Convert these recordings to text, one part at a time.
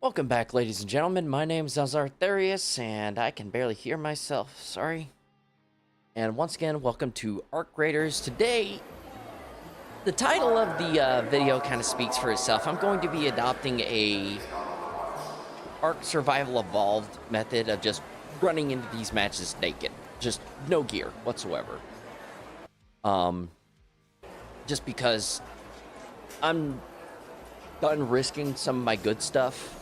Welcome back, ladies and gentlemen. My name is Azartharius, and I can barely hear myself. Sorry. And once again, welcome to Arc Raiders. Today, the title of the video kind of speaks for itself. I'm going to be adopting a Arc Survival Evolved method of just running into these matches naked. Just no gear whatsoever. Just because I'm done risking some of my good stuff.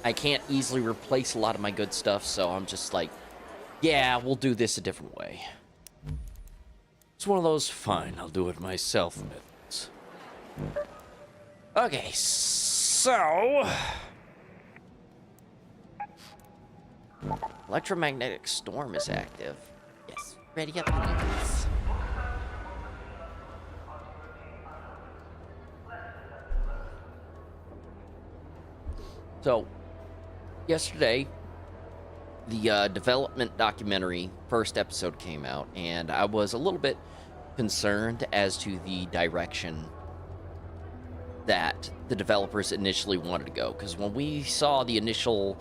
I can't easily replace a lot of my good stuff, so I'm just like, yeah, we'll do this a different way. It's one of those, fine, I'll do it myself methods. Okay, so... Electromagnetic storm is active. Yes, ready up, please. So, yesterday, the development documentary first episode came out, and I was a little bit concerned as to the direction that the developers initially wanted to go. Because when we saw the initial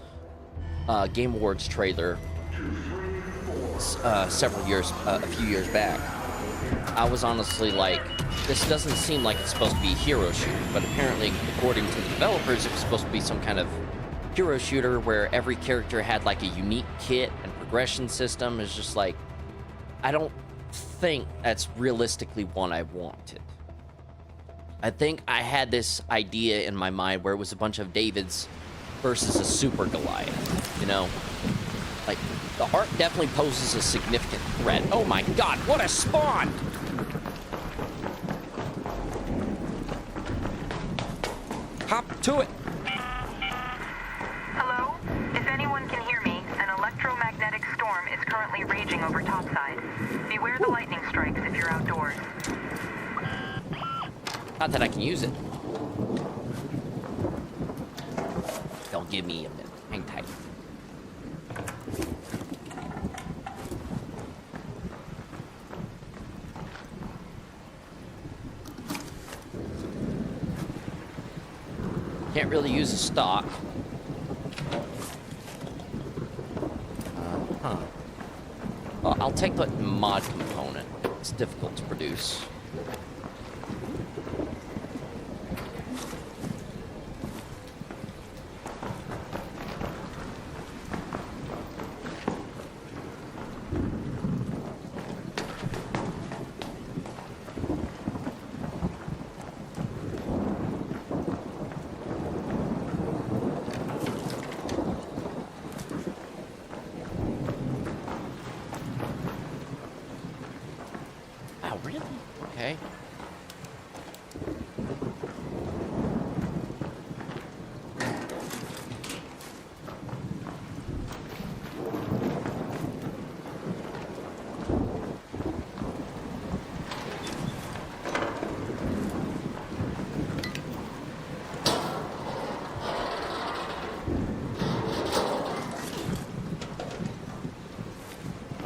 Game Awards trailer a few years back, I was honestly like, this doesn't seem like it's supposed to be a hero shooter, but apparently, according to the developers, it was supposed to be some kind of hero shooter where every character had like a unique kit and progression system. Is just like, I don't think that's realistically what I wanted. I think I had this idea in my mind where it was a bunch of Davids versus a super Goliath, you know? Like, the art definitely poses a significant threat. Oh my god, what a spawn! Hop to it! Hello? If anyone can hear me, an electromagnetic storm is currently raging over topside. Beware the lightning strikes if you're outdoors. Not that I can use it. Don't give me a minute. Hang tight. Can't really use a stock. Well, I'll take the mod component. It's difficult to produce. Wow, really? Okay.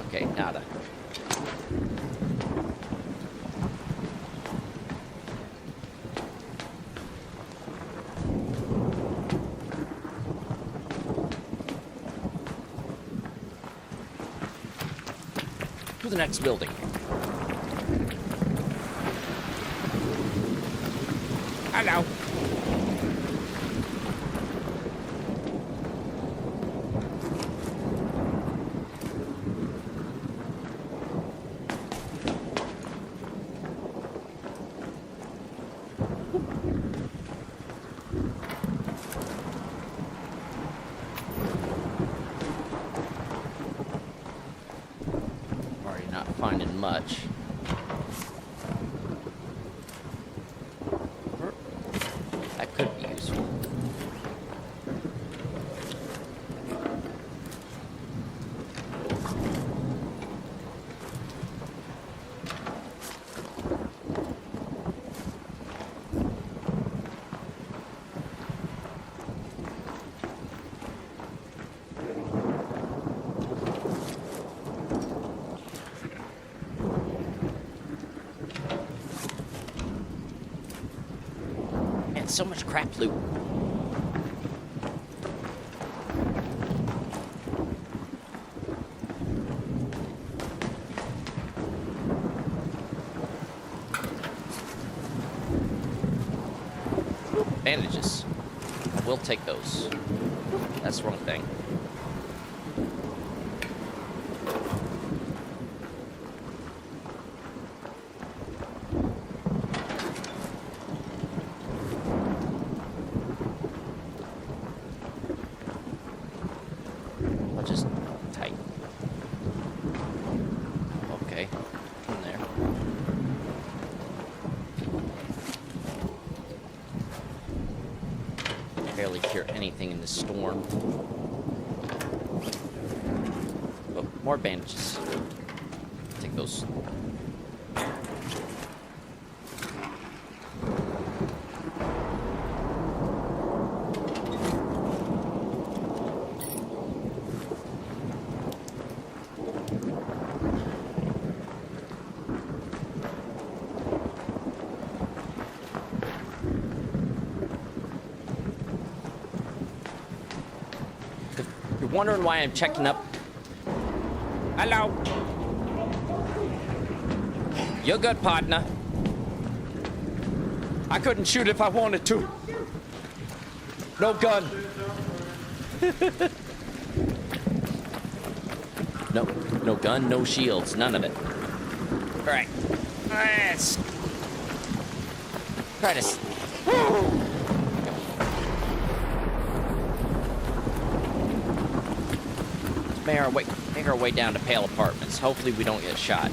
Okay, nada. To the next building. Hello. Not finding much. That could be useful. so much crap loot. bandages. I will take those. That's the wrong thing. I'll just tight. Okay. In there. Barely hear anything in the storm. Oh, more bandages. Take those. You're wondering why I'm checking up. Hello. You're good, partner. I couldn't shoot if I wanted to. No gun. No gun, no shields, none of it. All right. Let's try this. Make our way down to Pale Apartments. Hopefully we don't get shot.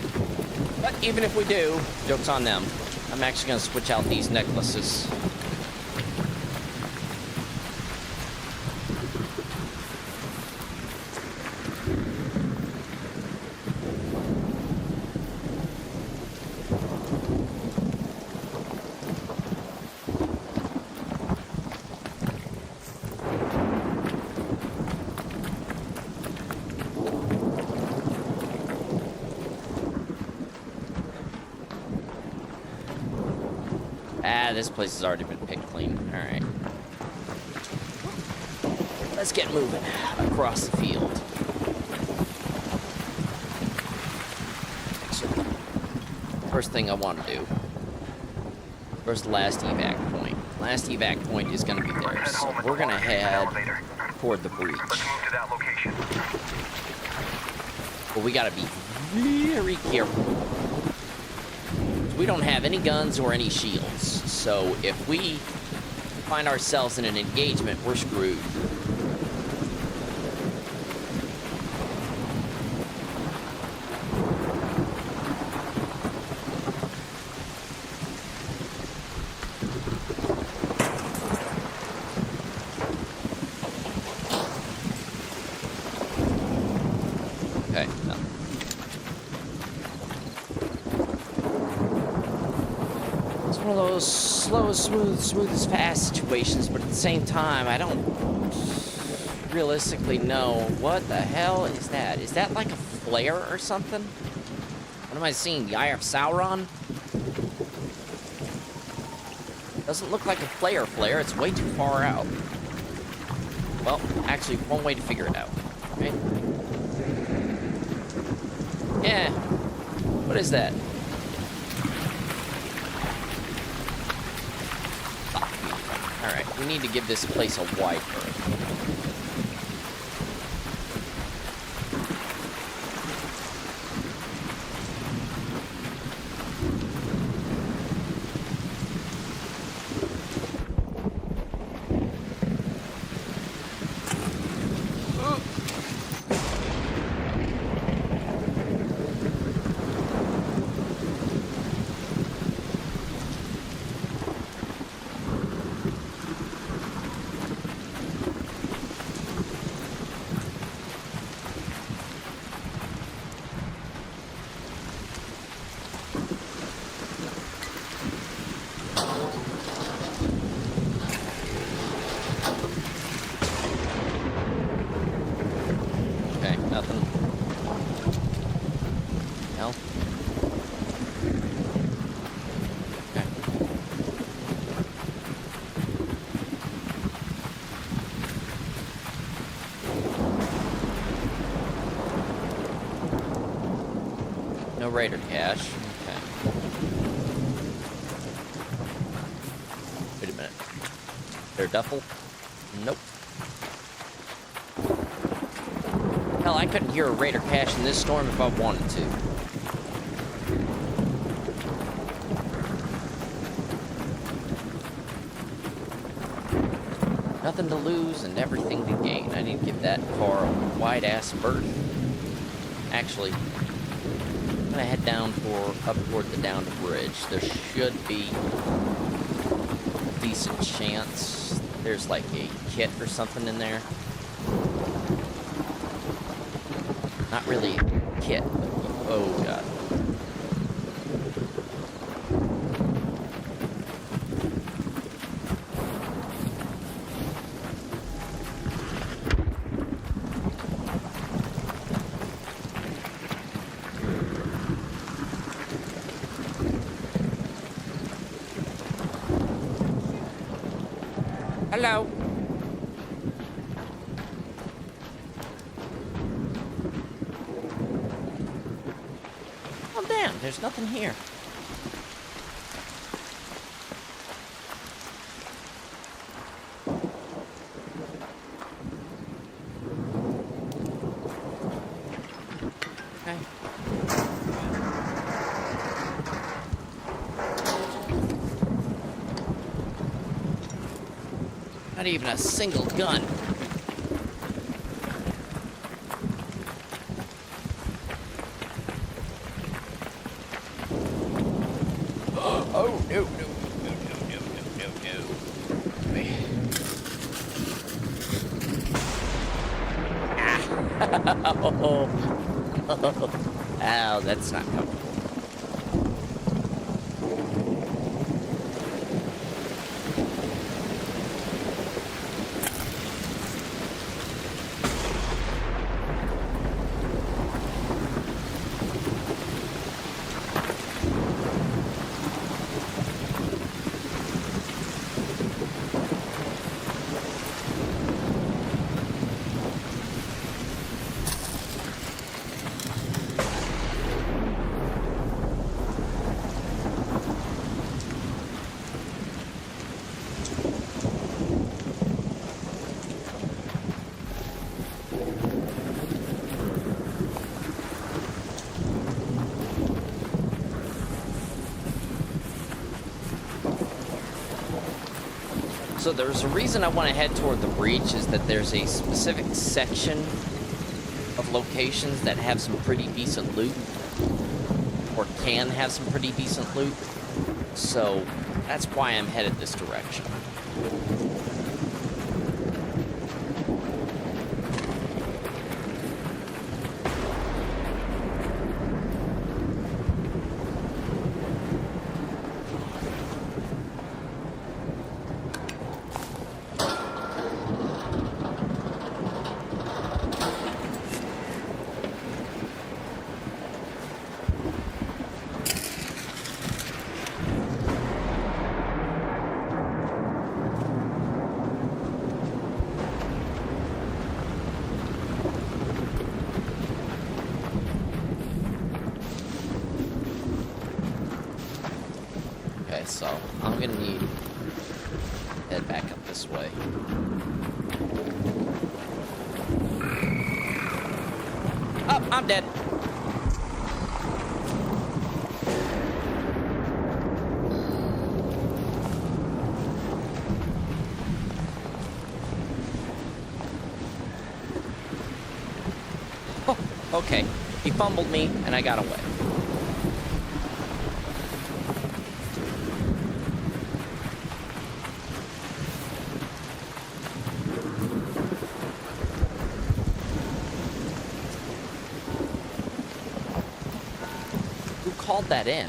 But even if we do, joke's on them. I'm actually gonna switch out these necklaces. This place has already been picked clean. All right. Let's get moving across the field. So, first thing I want to do. Where's the last evac point? Last evac point is going to be there. So we're going to head toward the breach. Let's move to that location. But we got to be very careful. We don't have any guns or any shields. So if we find ourselves in an engagement, we're screwed. Okay, no. It's one of those slow, smooth as fast situations, but at the same time, I don't realistically know what the hell is that. Is that like a flare or something? What am I seeing? The Eye of Sauron? Doesn't look like a flare. It's way too far out. Well, actually, one way to figure it out. Right? Yeah. What is that? Alright, we need to give this place a wide berth. Nothing. No. Okay. No Raider cache. Okay. Wait a minute. Their duffel? Nope. Hell, I couldn't hear a raider cache in this storm if I wanted to. Nothing to lose and everything to gain. I need to give that car a wide-ass berth. Actually, I'm gonna head down up toward the downed bridge. There should be a decent chance there's like a kit or something in there. Not really a kit, but oh god. Hello. Oh, damn, there's nothing here. Okay. Not even a single gun. Oh, no, no, no, no, no, no, no, no. Oh, that's not comfortable. So there's a reason I want to head toward the breach is that there's a specific section of locations that have some pretty decent loot, or can have some pretty decent loot. So that's why I'm headed this direction. Okay, so I'm gonna need to head back up this way. Oh, I'm dead. Oh, okay. He fumbled me and I got away. Called that in.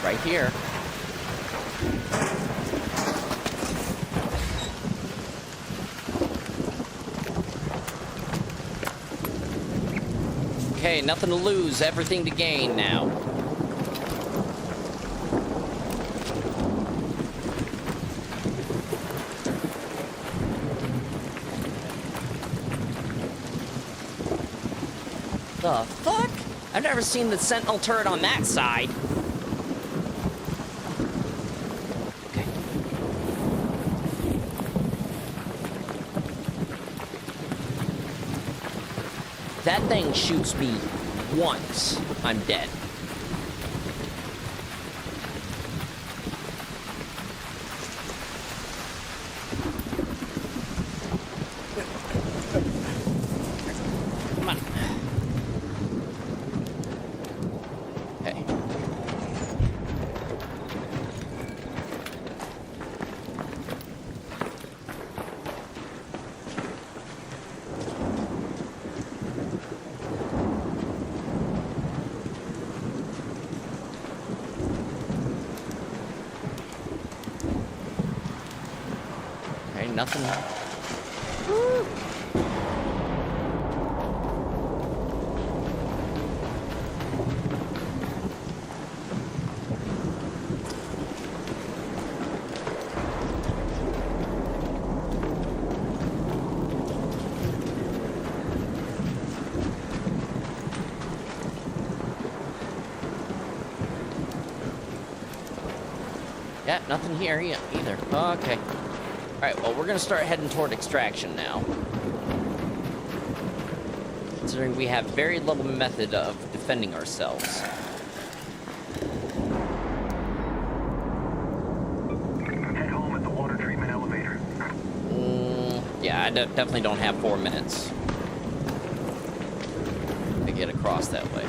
Right here. Okay, nothing to lose, everything to gain now. The fuck? I've never seen the sentinel turret on that side. Okay. That thing shoots me once, I'm dead. Come on. Okay. Okay, nothing. Woo. Yeah, nothing here either. Okay. Alright, well, we're gonna start heading toward extraction now. Considering we have very little method of defending ourselves. Head home at the water treatment elevator. Yeah, I definitely don't have 4 minutes to get across that way.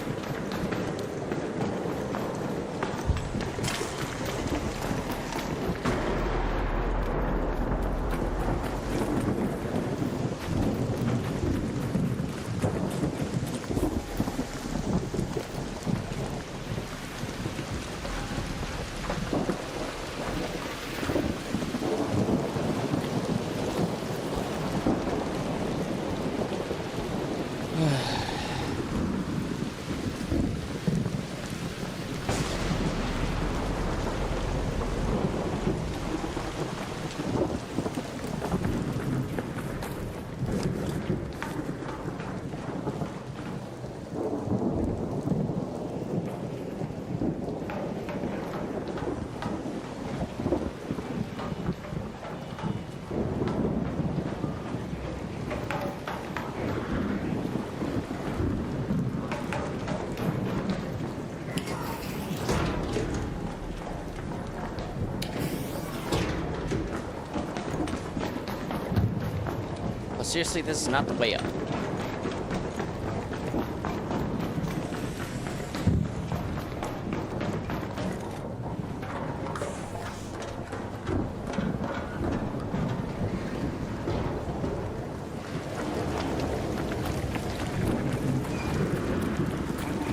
Well, seriously, this is not the way up. The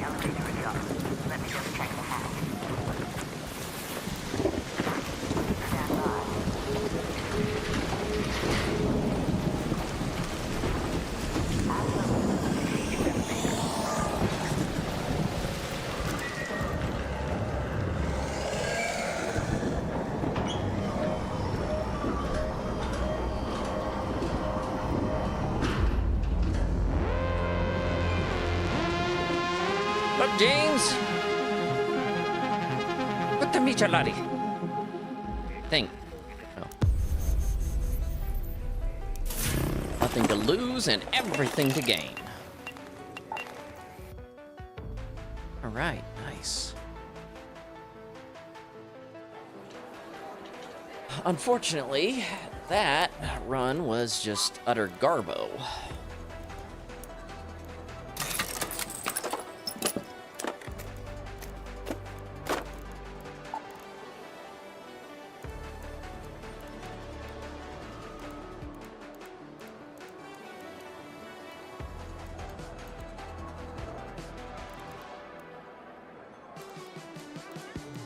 elevator is up. Let me just check the hatch. Stand by. Look, James! What the michalari? Thing. Oh. Nothing to lose and everything to gain. Alright, nice. Unfortunately, that run was just utter garbo.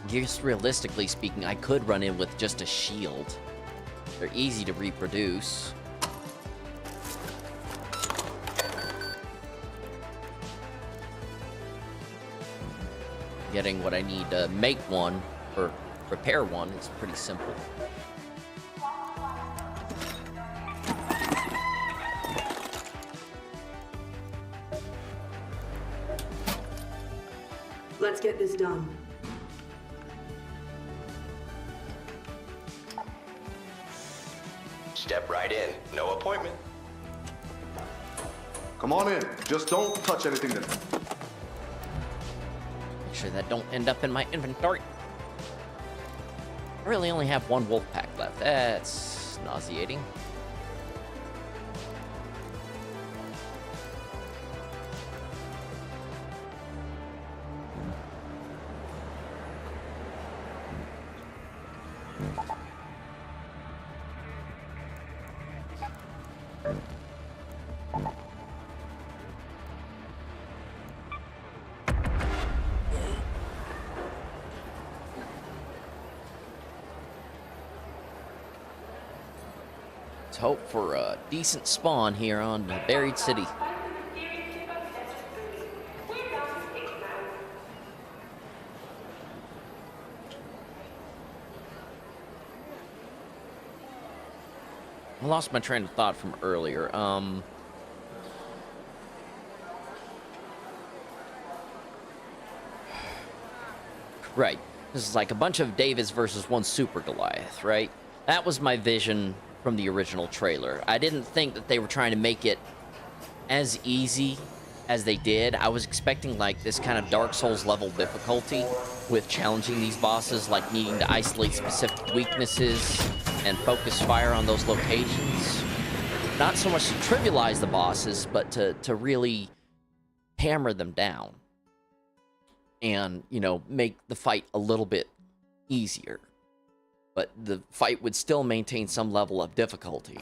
Just realistically speaking, I could run in with just a shield. They're easy to reproduce. Getting what I need to make one, or repair one, is pretty simple. Let's get this done. Step right in. No appointment. Come on in. Just don't touch anything that... Make sure that don't end up in my inventory. I really only have one wolf pack left. That's nauseating. Let's hope for a decent spawn here on the Buried City. I lost my train of thought from earlier. Right. This is like a bunch of Davids versus one Super Goliath, right? That was my vision from the original trailer. I didn't think that they were trying to make it as easy as they did. I was expecting like this kind of Dark Souls level difficulty with challenging these bosses, like needing to isolate specific weaknesses and focus fire on those locations. Not so much to trivialize the bosses, but to really hammer them down. And, you know, make the fight a little bit easier. But the fight would still maintain some level of difficulty.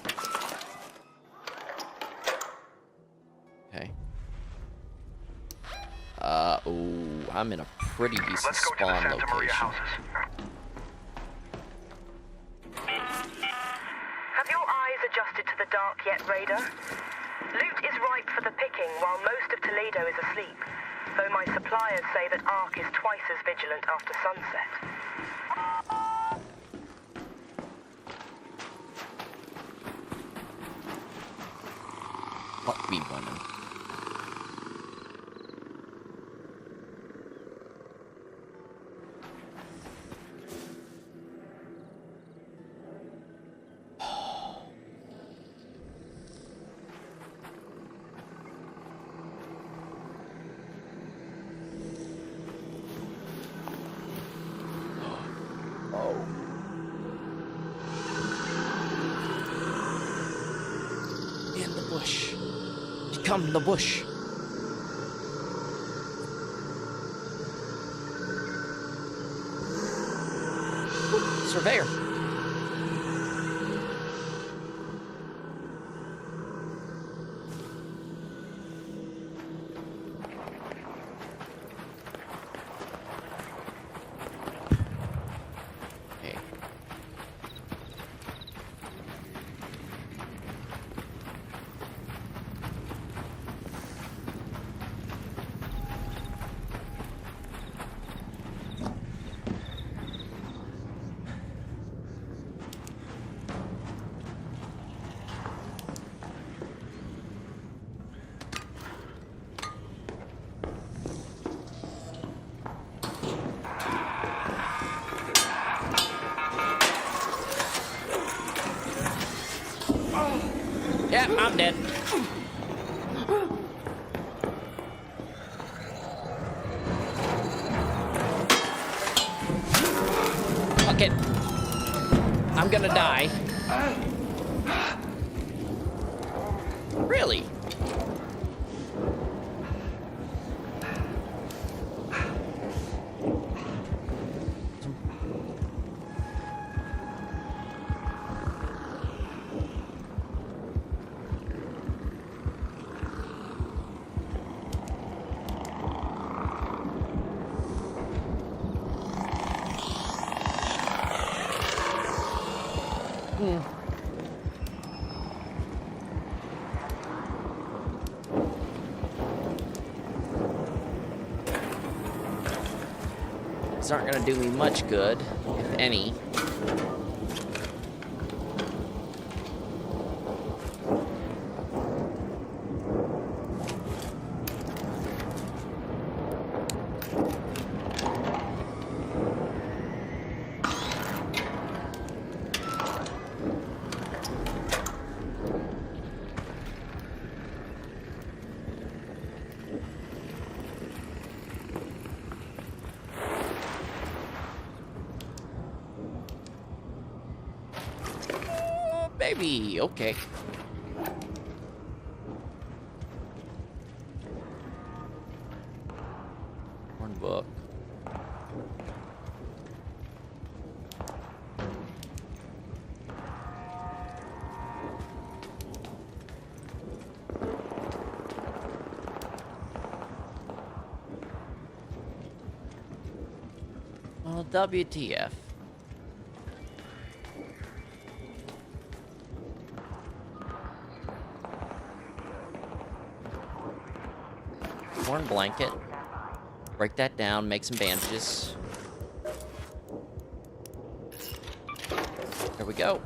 Okay. Oh, I'm in a pretty decent Let's go to the spawn Santa Maria location. houses. Have your eyes adjusted to the dark yet, Raider? Loot is ripe for the picking while most of Toledo is asleep, though my suppliers say that Ark is twice as vigilant after sunset. Fuck me running. In the bush. Come in the bush. Ooh, surveyor. Hey. Yeah, I'm dead. Fuck it. I'm gonna die. Really? These aren't gonna do me much good, if any. baby. Okay. One book. Well, WTF. Worn blanket. Break that down, make some bandages. There we go.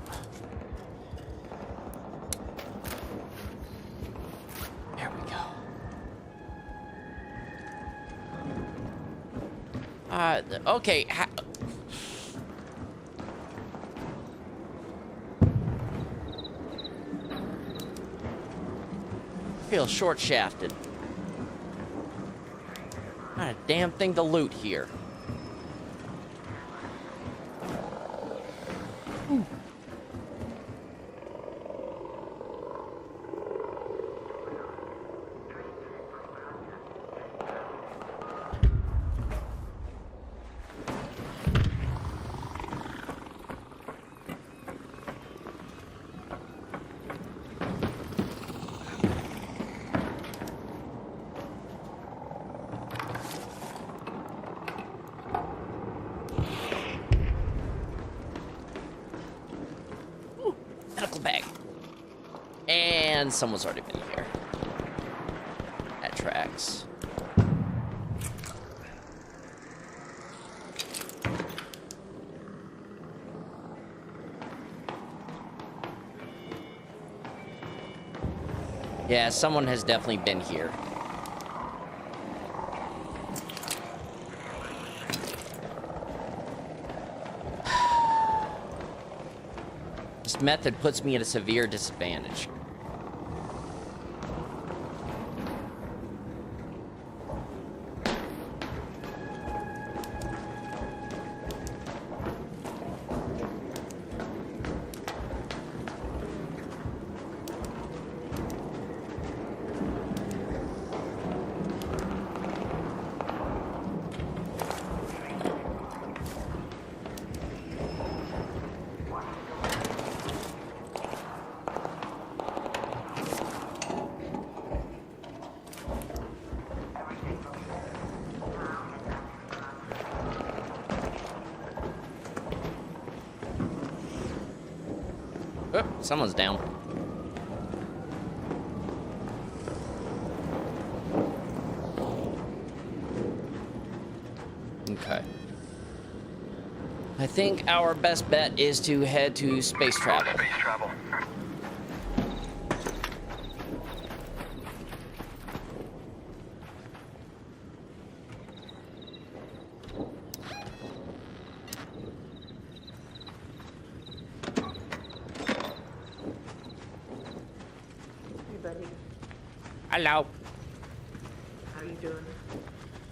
There we go. Okay. Feel short-shafted. Not a damn thing to loot here. Medical bag. And someone's already been here. That tracks. Yeah, someone has definitely been here. This method puts me at a severe disadvantage. Oh, someone's down. Okay. I think our best bet is to head to space travel. Space travel. Hey, buddy. Hello. How you doing?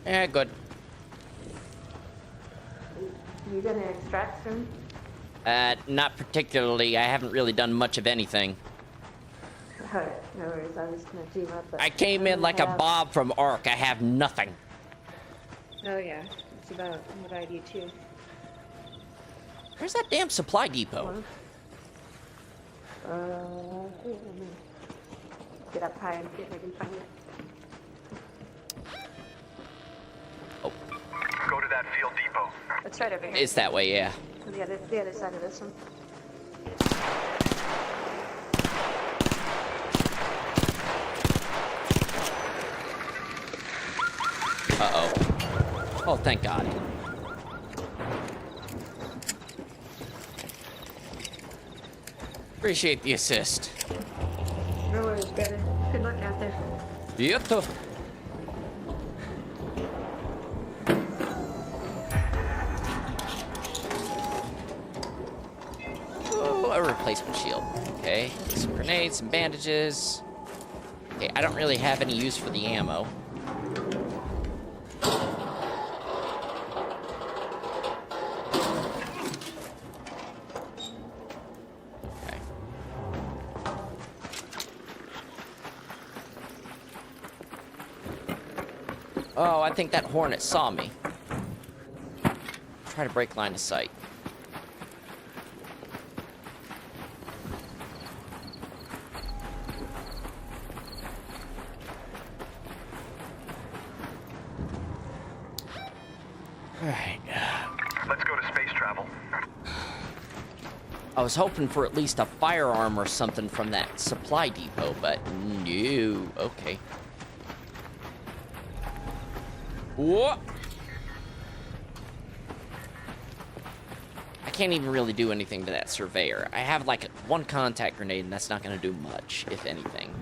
Yeah, good. You gonna extract soon? Not particularly. I haven't really done much of anything. Alright, no worries. I was gonna team up, but I came in like a Bob from Ark. I have nothing. Oh yeah, it's about what I do too. Where's that damn supply depot? Let me get up high and see if I can find it. Oh, Go to that field depot. It's right over here. it's that way, yeah. On the other side of this one. Uh-oh. Oh, thank God. Appreciate the assist. No worries, brother. Good luck out there. Yep. Oh, a replacement shield. Okay, some grenades, some bandages. Okay, I don't really have any use for the ammo. Okay. Oh, I think that hornet saw me. Try to break line of sight. Alright. Let's go to space travel. I was hoping for at least a firearm or something from that supply depot, but no. Okay. Whoa! I can't even really do anything to that surveyor. I have like one contact grenade, and that's not going to do much, if anything.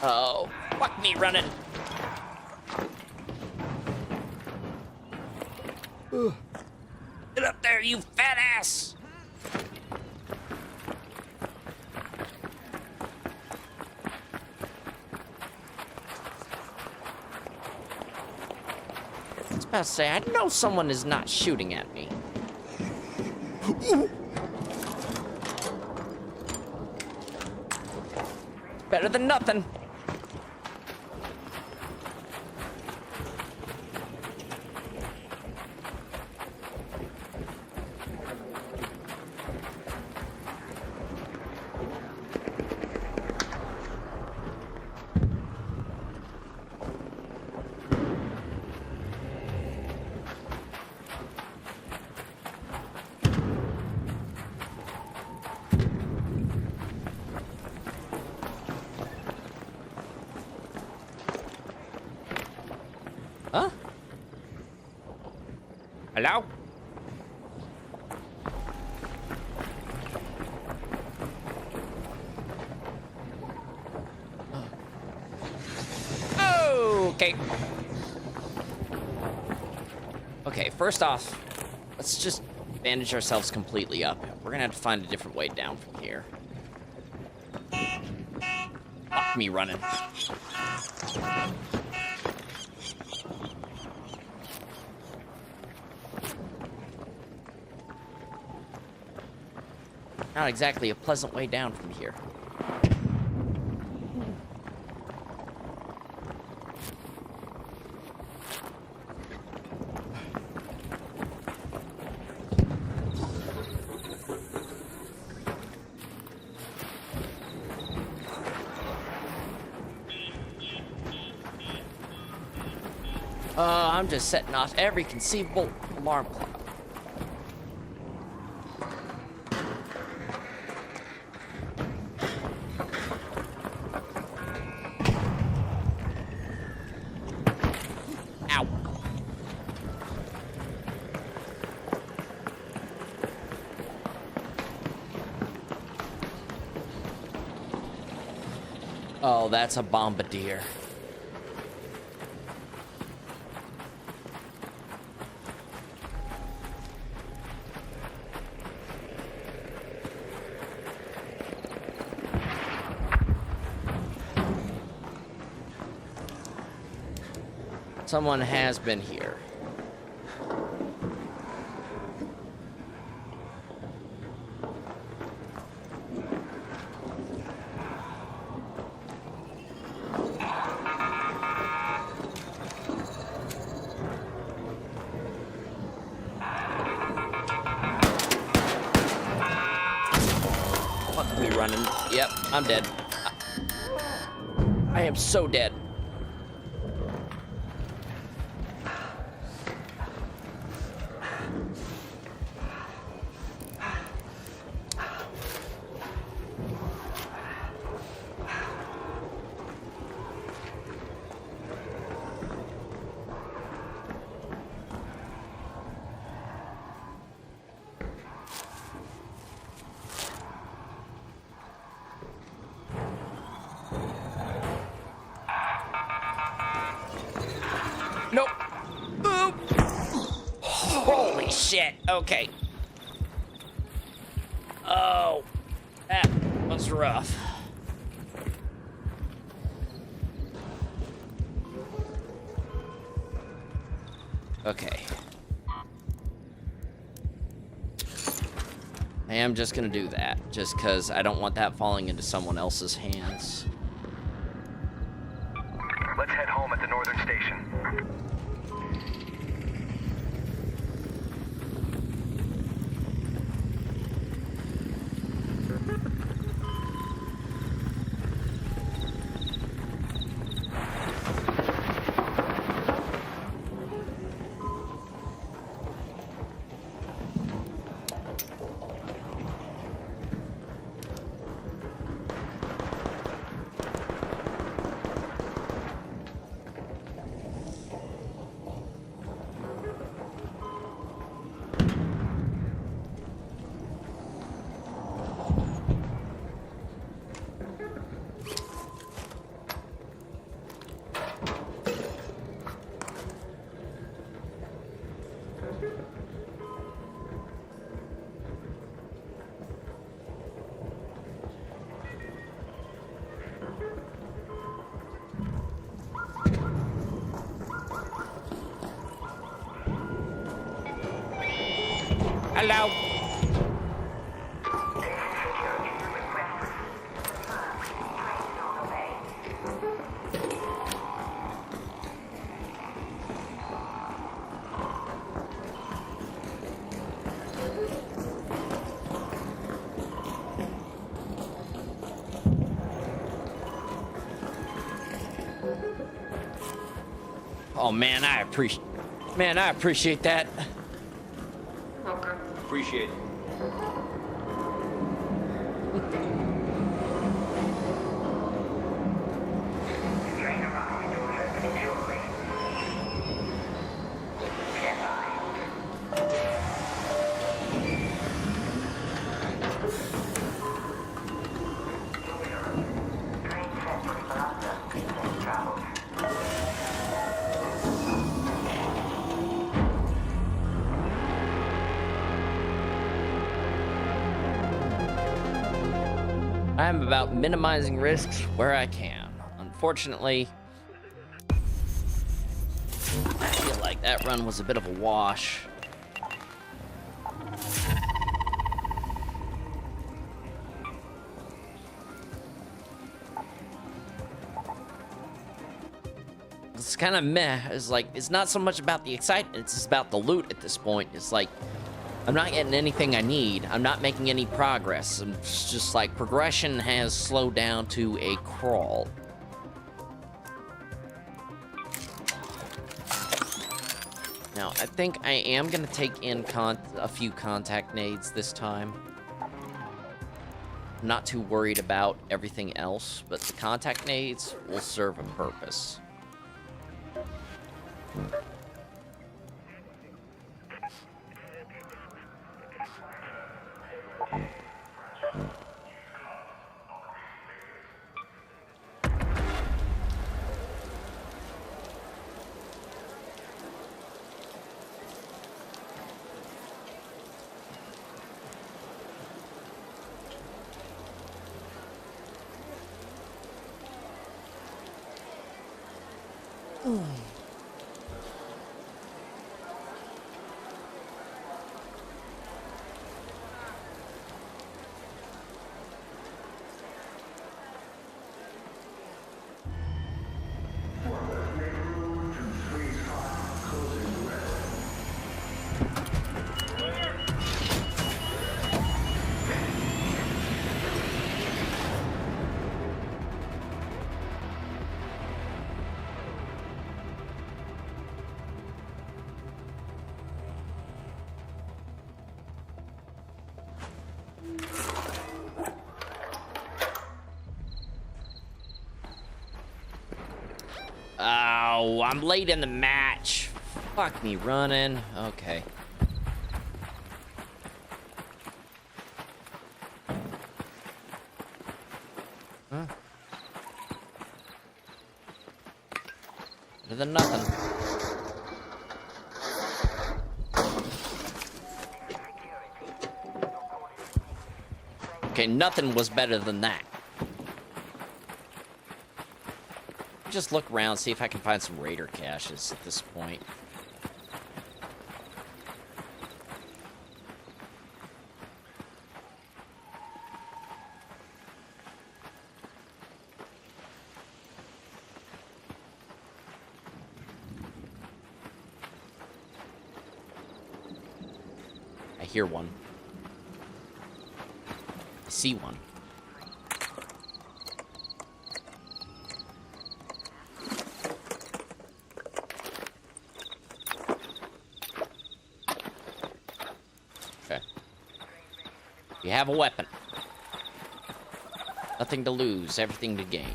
Oh, fuck me running. Get up there, you fat ass! I was about to say, I know someone is not shooting at me. Better than nothing. Huh? Hello? Okay. Okay, first off, let's just bandage ourselves completely up. We're gonna have to find a different way down from here. Fuck me running. Not exactly a pleasant way down from here. I'm just setting off every conceivable alarm clock. Ow. Oh, that's a bombardier. Someone has been here. Fuck me running. Yep, I'm dead. I am so dead. Nope. Boop. Holy shit. Okay. Oh, that was rough. Okay. I am just gonna do that, just because I don't want that falling into someone else's hands. Let's head home at the northern station. Hello. Oh man, I appreciate that. Appreciate it. I am about minimizing risks where I can. Unfortunately, I feel like that run was a bit of a wash. It's kind of meh. It's like, it's not so much about the excitement, it's just about the loot at this point. It's like, I'm not getting anything I need. I'm not making any progress. It's just like progression has slowed down to a crawl. Now, I think I am going to take in a few contact nades this time. I'm not too worried about everything else, but the contact nades will serve a purpose. Oh, I'm late in the match. Fuck me running. Okay. Huh? Better than nothing. Okay, nothing was better than that. Just look around, see if I can find some raider caches at this point. hear one. I see one. Okay. You have a weapon. Nothing to lose, everything to gain.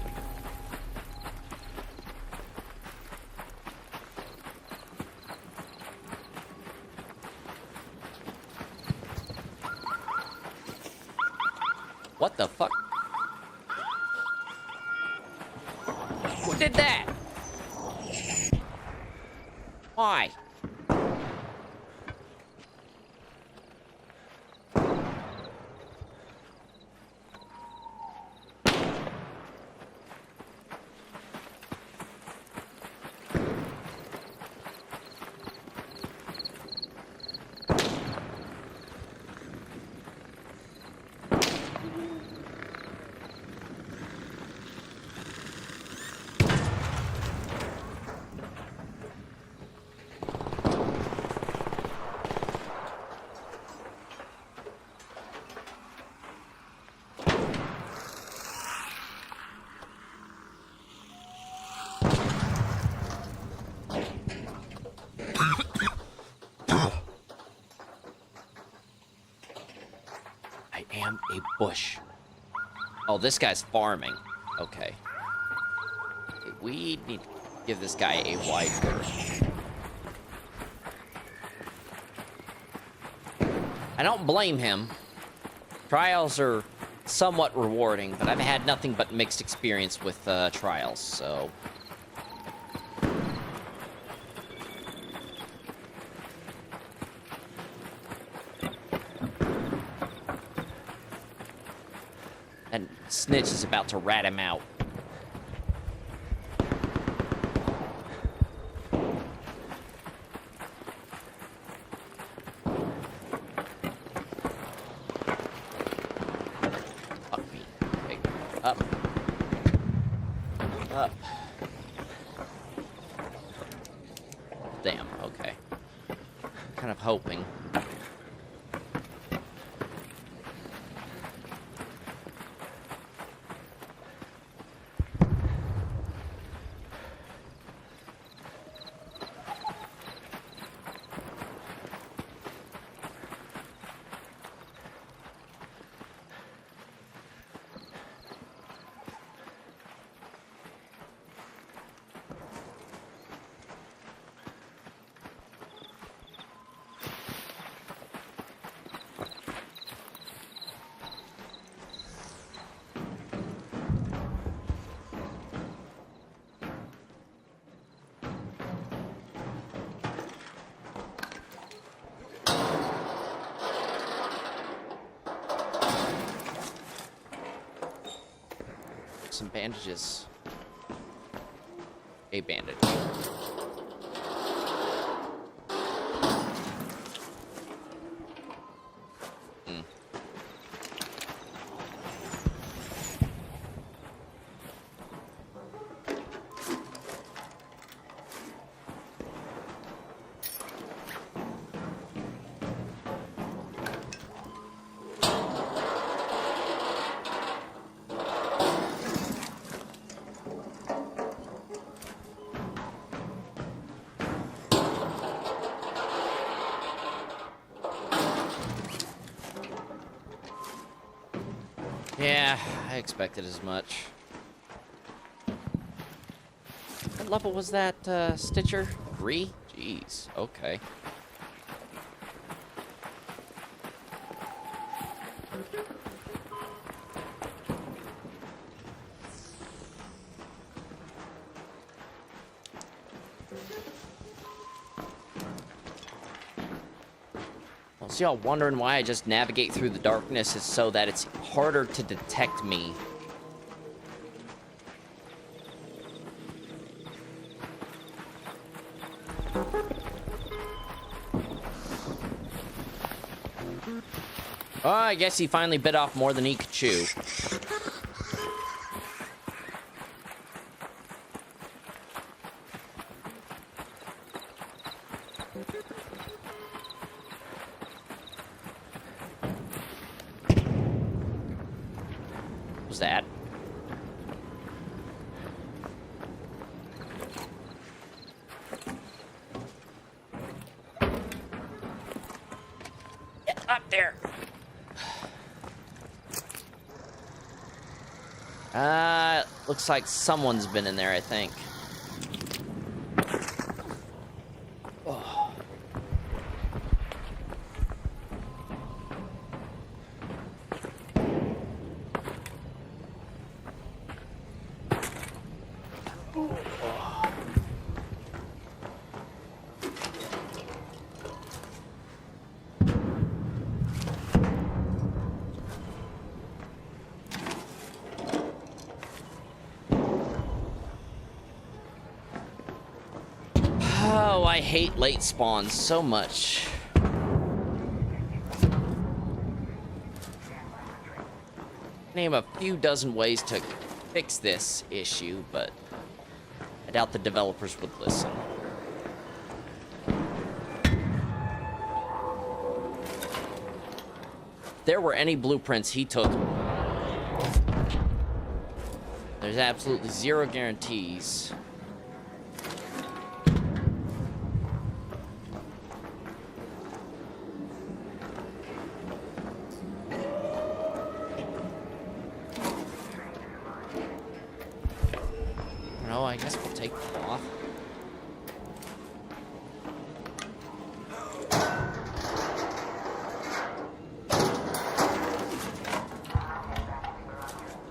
What the fuck? Who did that? Why? I am a bush. Oh, this guy's farming. Okay. We need to give this guy a wide berth. I don't blame him. Trials are somewhat rewarding, but I've had nothing but mixed experience with trials, so... And Snitch is about to rat him out. Fuck me. Okay. Up. Up. Damn, okay. Kind of hoping. Some bandages. A bandage. Yeah, I expected as much. What level was that, Stitcher? 3? Jeez, okay. So y'all wondering why I just navigate through the darkness is so that it's harder to detect me. Oh, I guess he finally bit off more than he could chew. that. Get up there. Looks like someone's been in there, I think. Oh. Oh, I hate late spawns so much. Name a few dozen ways to fix this issue, but I doubt the developers would listen. If there were any blueprints, he took them. There's absolutely zero guarantees. No, I guess we'll take them off.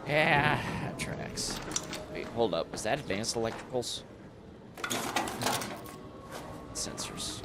Yeah, that tracks. Wait, hold up. Is that advanced electricals? Sensors.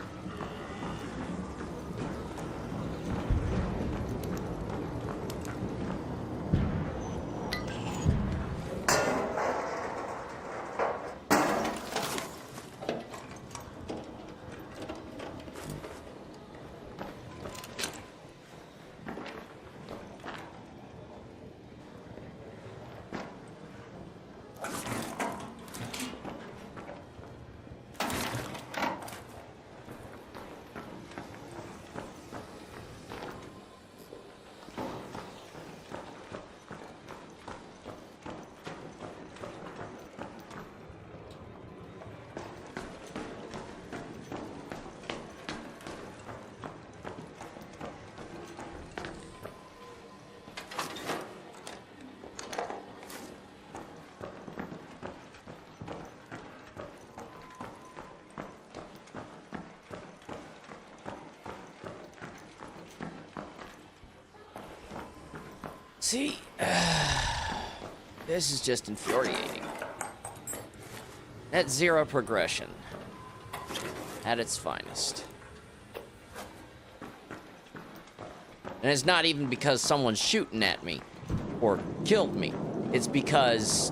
See, this is just infuriating. Net zero progression. At its finest. And it's not even because someone's shooting at me or killed me. It's because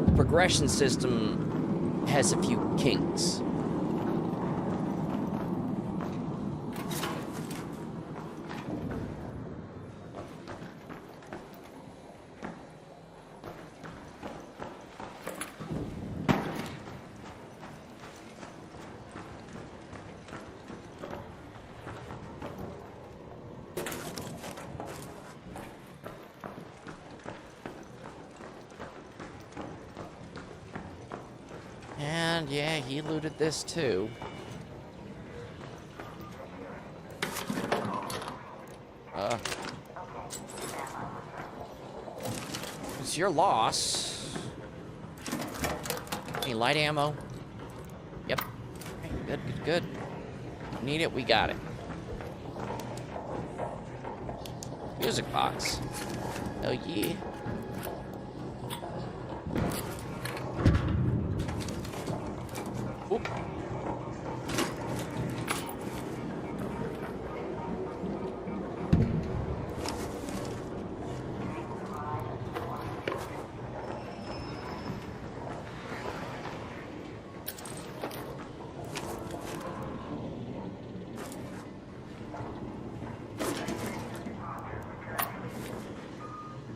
the progression system has a few kinks. And yeah, he looted this too. It's your loss. Any light ammo? Yep. Okay, good, good, good. Need it, we got it. Music box. Oh yeah. Oop.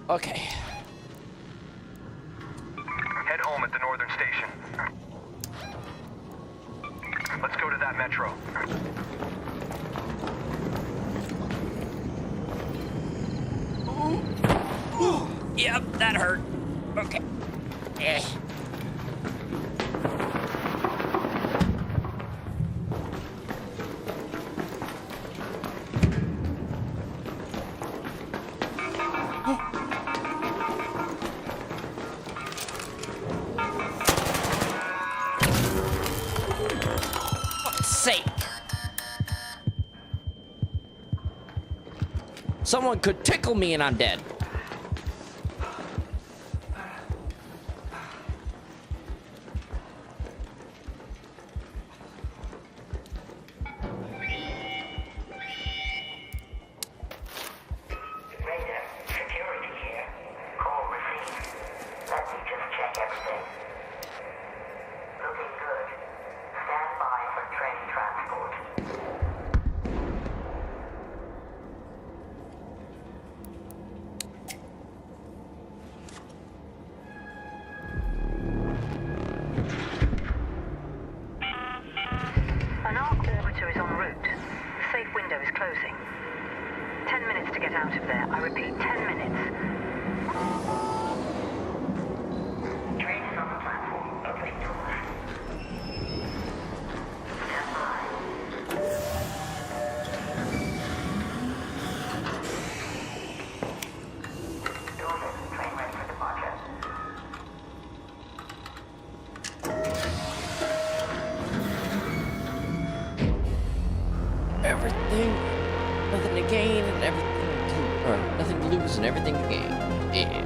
Okay. Head home at the northern station. Let's go to that metro. Yep, that hurt. Okay. Eh. Fuck's sake. Someone could tickle me and I'm dead. Radar, security here. Call received. Let me just check everything. Looking good. Stand by for train transport. An arc orbiter is en route. The safe window is closing. 10 minutes to get out of there. I repeat, 10 minutes. Train is on the platform. Opening doors. Stand by. Doors open. Train ready for departure. Everything, nothing to gain and everything to, or nothing to lose and everything to gain. Yeah.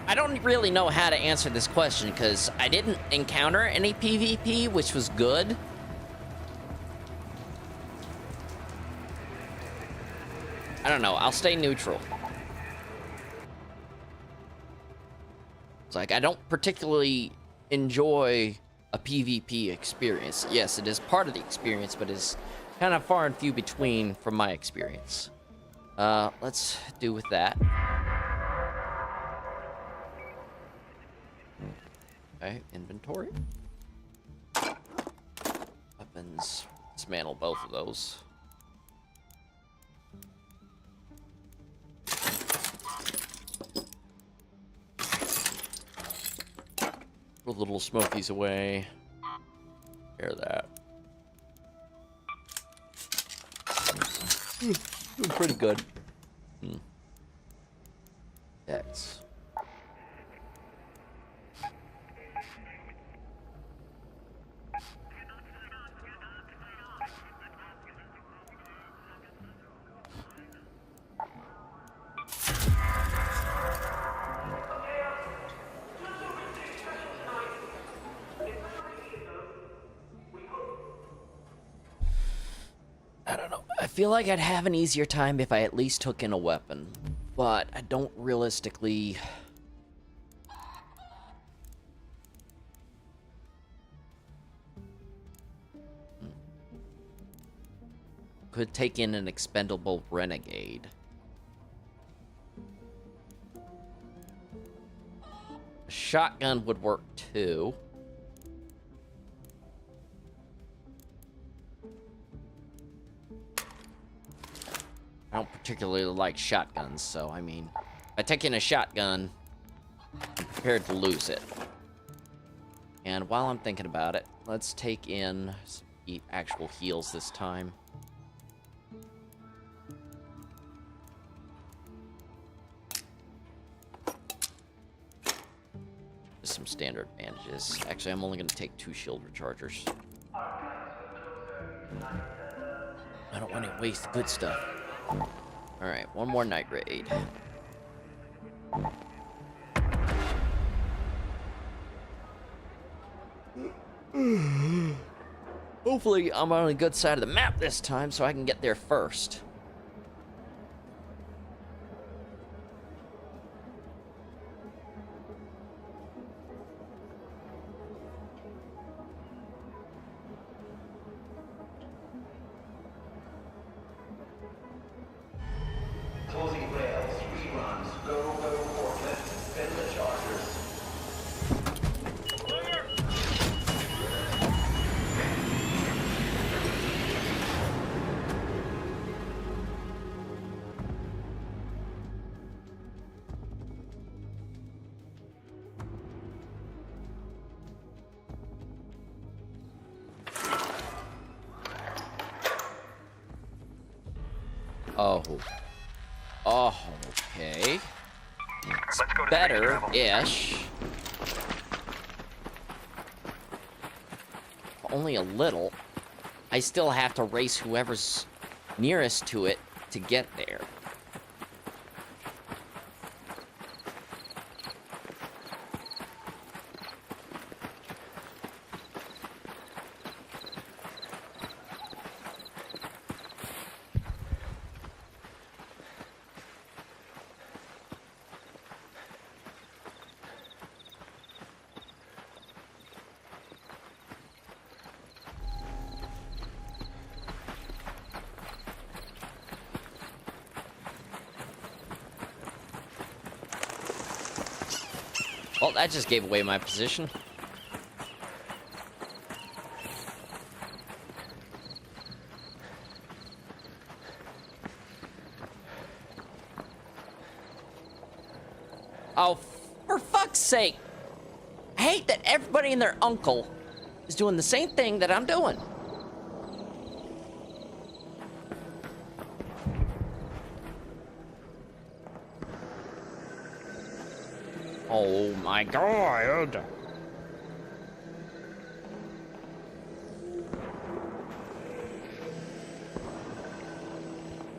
I don't really know how to answer this question because I didn't encounter any PvP, which was good. I don't know. I'll stay neutral. It's like I don't particularly enjoy a PvP experience. Yes, it is part of the experience, but it's kind of far and few between from my experience. Let's do with that. Okay, inventory. Weapons. Dismantle both of those. Put the little smokies away. Air that. Doing pretty good. That's. I don't know. I feel like I'd have an easier time if I at least took in a weapon, but I don't realistically. Could take in an expendable renegade. A shotgun would work too. I don't particularly like shotguns, so I mean, if I take in a shotgun, I'm prepared to lose it. And while I'm thinking about it, let's take in some actual heals this time. Just some standard bandages. Actually, I'm only going to take 2 shield rechargers. I don't want to waste the good stuff. Alright, one more night raid. Hopefully, I'm on the good side of the map this time so I can get there first. Oh. Oh, okay. Let's go to the base level. Better-ish. Only a little. I still have to race whoever's nearest to it to get there. Well, that just gave away my position. Oh, for fuck's sake. I hate that everybody and their uncle is doing the same thing that I'm doing. Oh my god.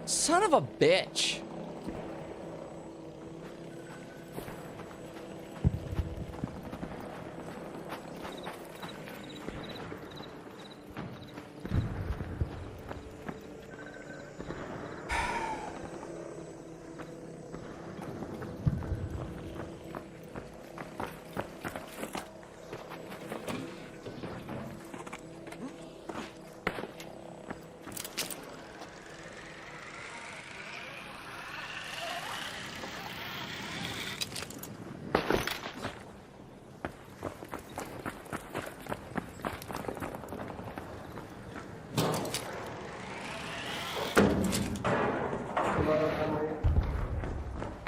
Son of a bitch.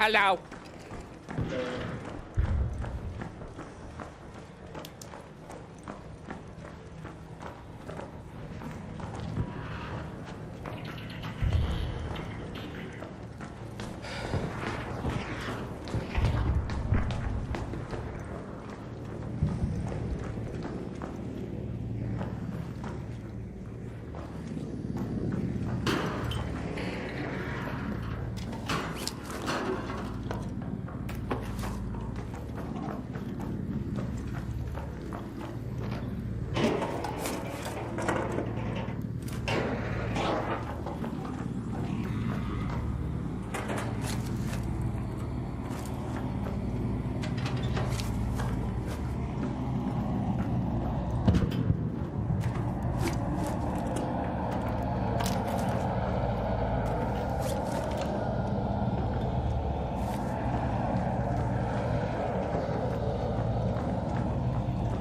Hello.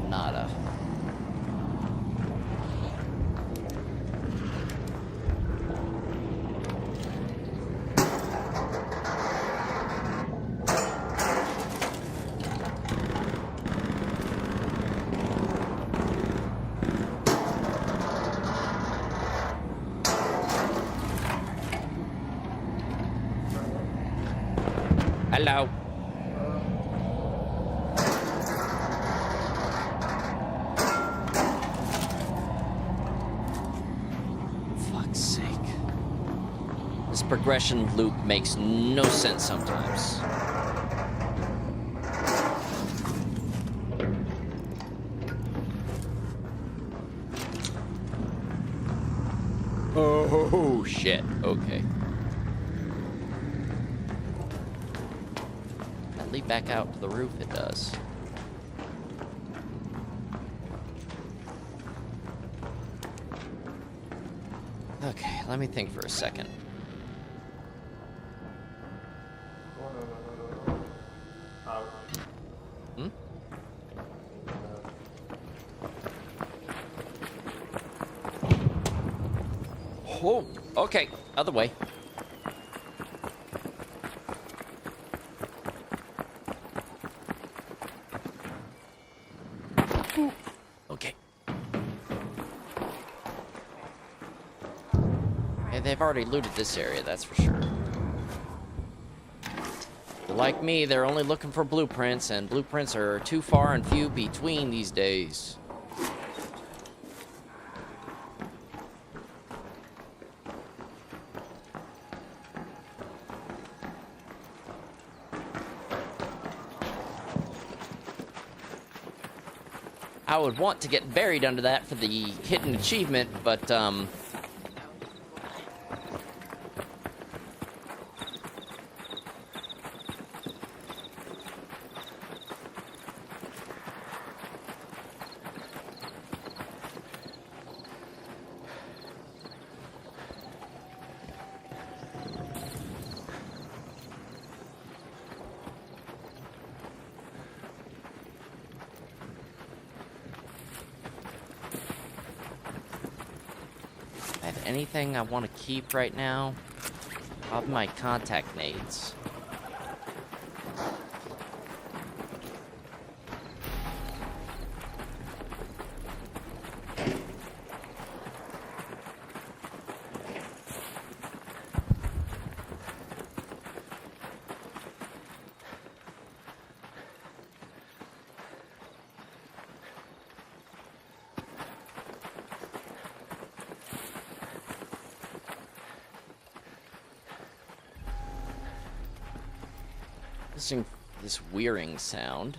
Nada. Hello. Fuck's sake. This progression loop makes no sense sometimes. Oh, shit. Okay. That lead back out to the roof, it does. Okay, let me think for a second. Hmm? Oh, okay, other way. Okay. Hey, they've already looted this area, that's for sure. Like me, they're only looking for blueprints, and blueprints are too far and few between these days. I would want to get buried under that for the hidden achievement, but, anything I want to keep right now? Of my contact nades. Listening to this whirring sound.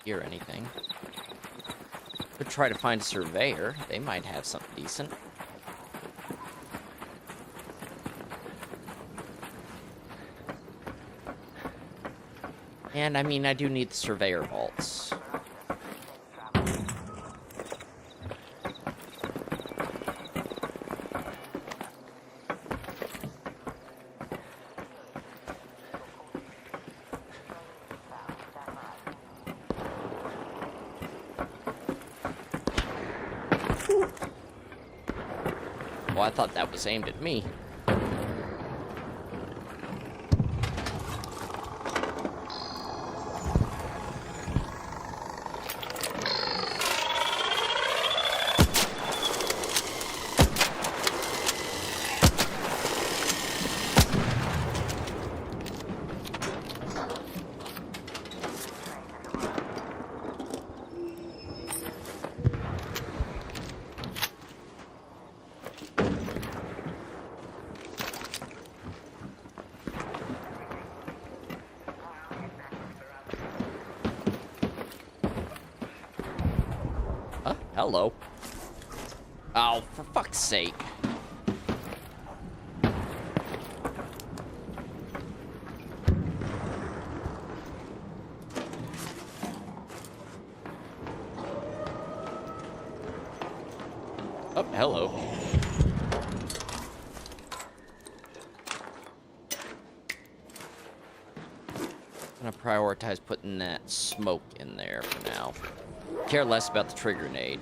Hear anything? Could try to find a surveyor. They might have something decent. And I mean, I do need the surveyor vaults. Well, I thought that was aimed at me. Hello. Oh, for fuck's sake. Oh, hello. I'm gonna prioritize putting that smoke in there for now. Care less about the trigger grenade.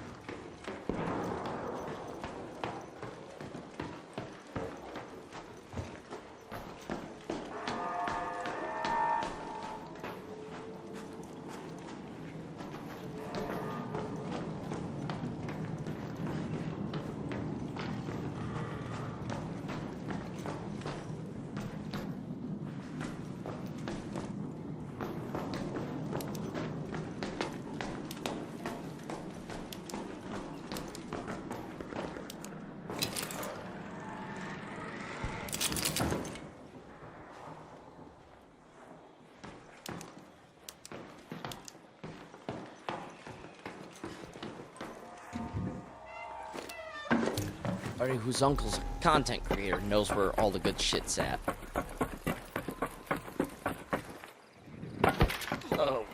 Somebody whose uncle's a content creator knows where all the good shit's at. Oh.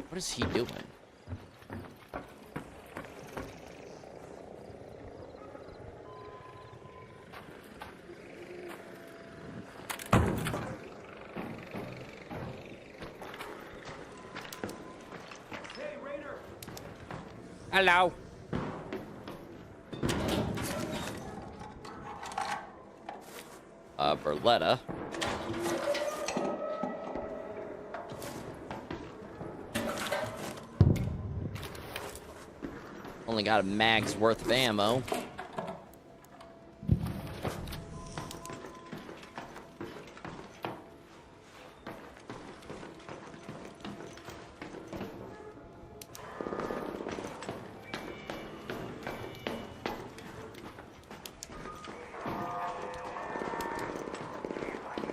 What is he doing? Hello. Berletta. only got a mag's worth of ammo.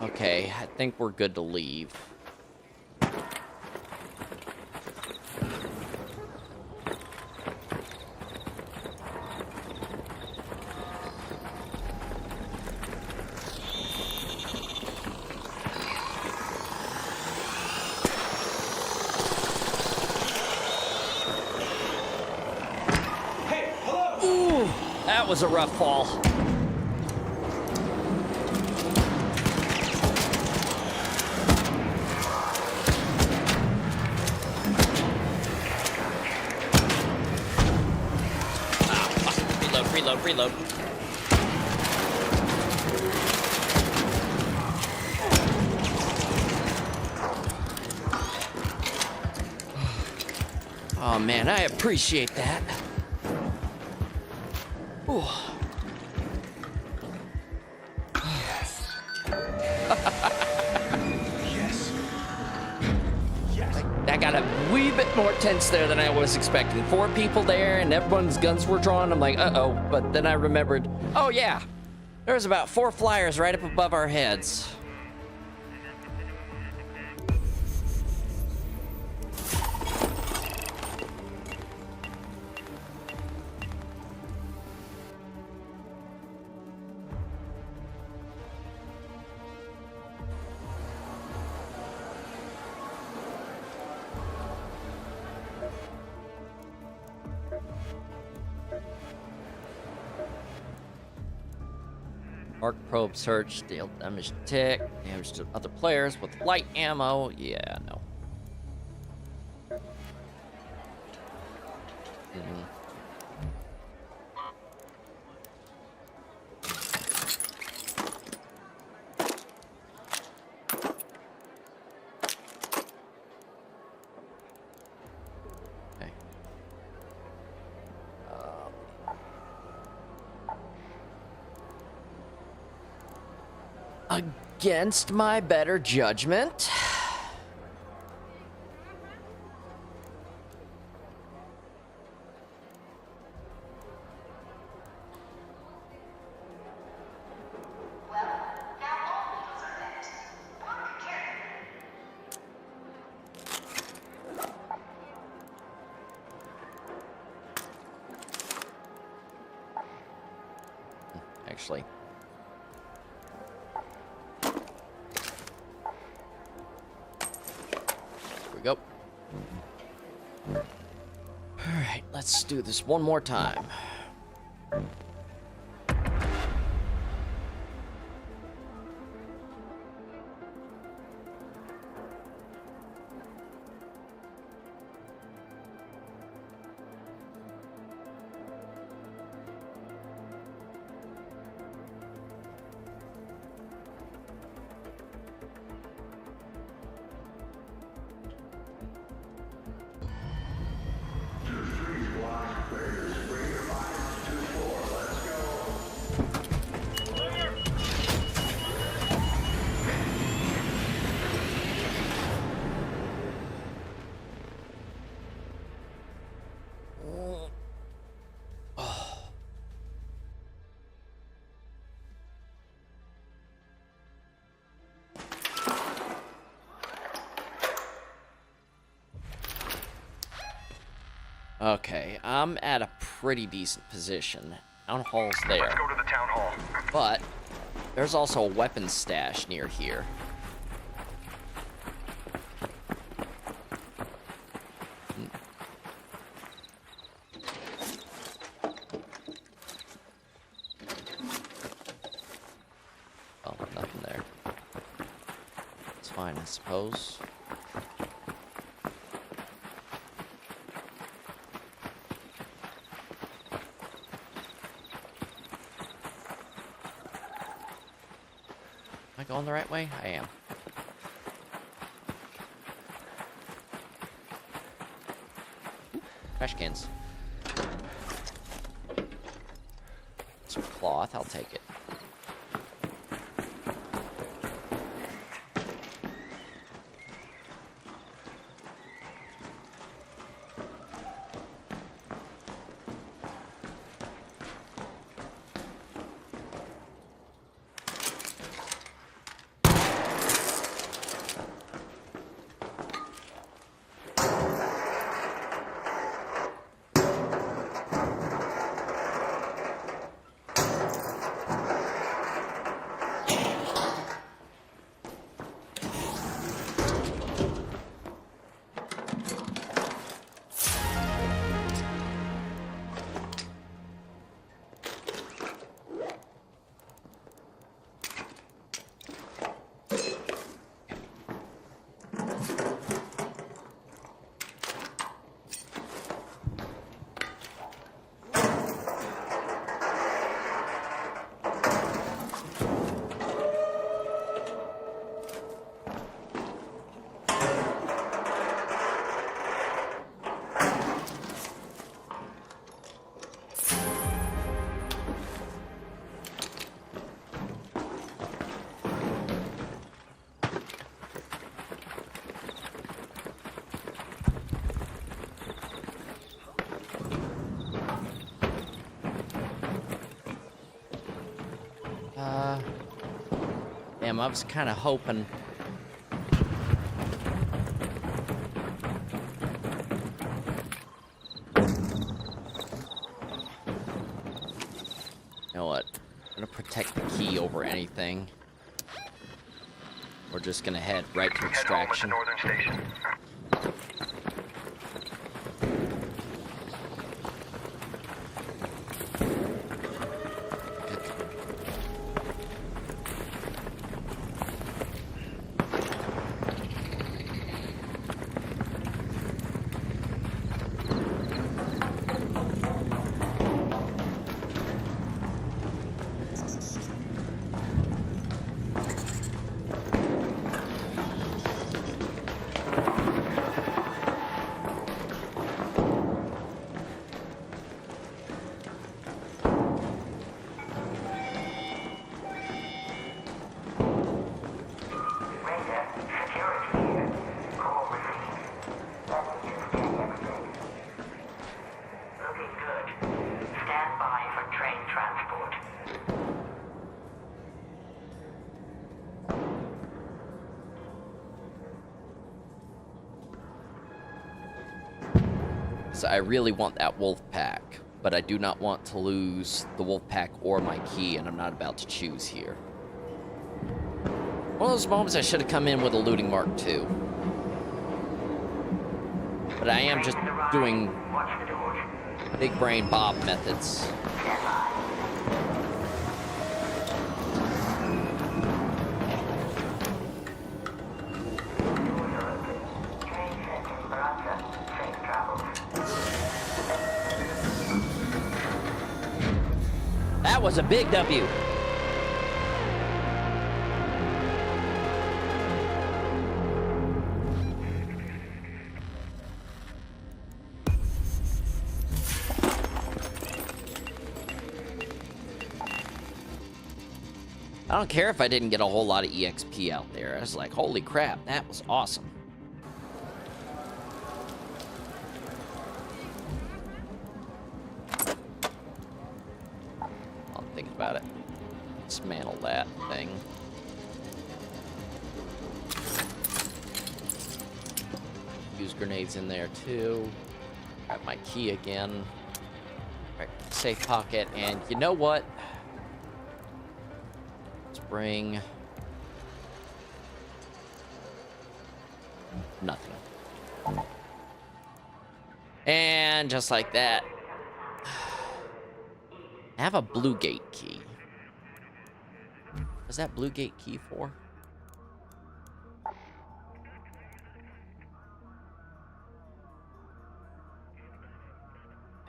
Okay, I think we're good to leave. Ooh, that was a rough fall. Reload. Oh man, I appreciate that. Ooh. That got a wee bit more tense there than I was expecting. 4 people there and everyone's guns were drawn. I'm like, uh-oh. But then I remembered, oh yeah, there's about 4 flyers right up above our heads. Arc probe search, deal damage to tick, damage to other players with light ammo. Yeah, no. Okay. Against my better judgment. Actually. Go. All right, let's do this one more time. Okay, I'm at a pretty decent position. Town hall's there. Let's go to the town hall. But there's also a weapons stash near here. Oh, nothing there. It's fine, I suppose. Am I going the right way? I am. Ooh, trash cans. cloth. I'll take it. Damn, I was kind of hoping. You know what? I'm gonna protect the key over anything. We're just gonna head right to extraction. Head home at the northern station. Radar, security here. Call received. Let me just check everything. Looking good. Stand by for train transport. So I really want that wolf pack, but I do not want to lose the wolf pack or my key, and I'm not about to choose here. One of those moments I should have come in with a looting mark too. But I am just doing Watch the doors. big brain Bob methods. Stand by. Doors are open. Train set in Baranza. Safe travels. That was a big W. I don't care if I didn't get a whole lot of EXP out there. I was like, holy crap, that was awesome. I'll think about it. Dismantle that thing. Use grenades in there too. Grab my key again. Right, safe pocket, and you know what? Let's bring nothing. And just like that, I have a blue gate key. What's that blue gate key for?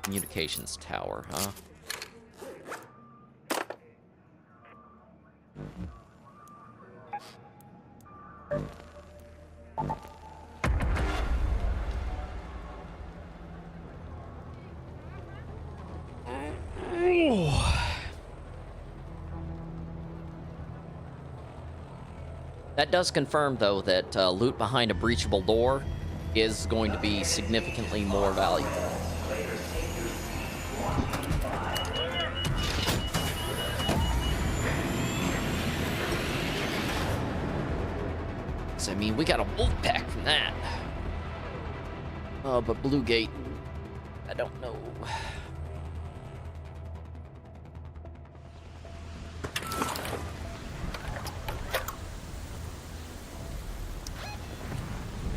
Communications tower, huh? That does confirm, though, that loot behind a breachable door is going to be significantly more valuable. So, I mean, we got a wolf pack from that. Oh, but Blue Gate, I don't know.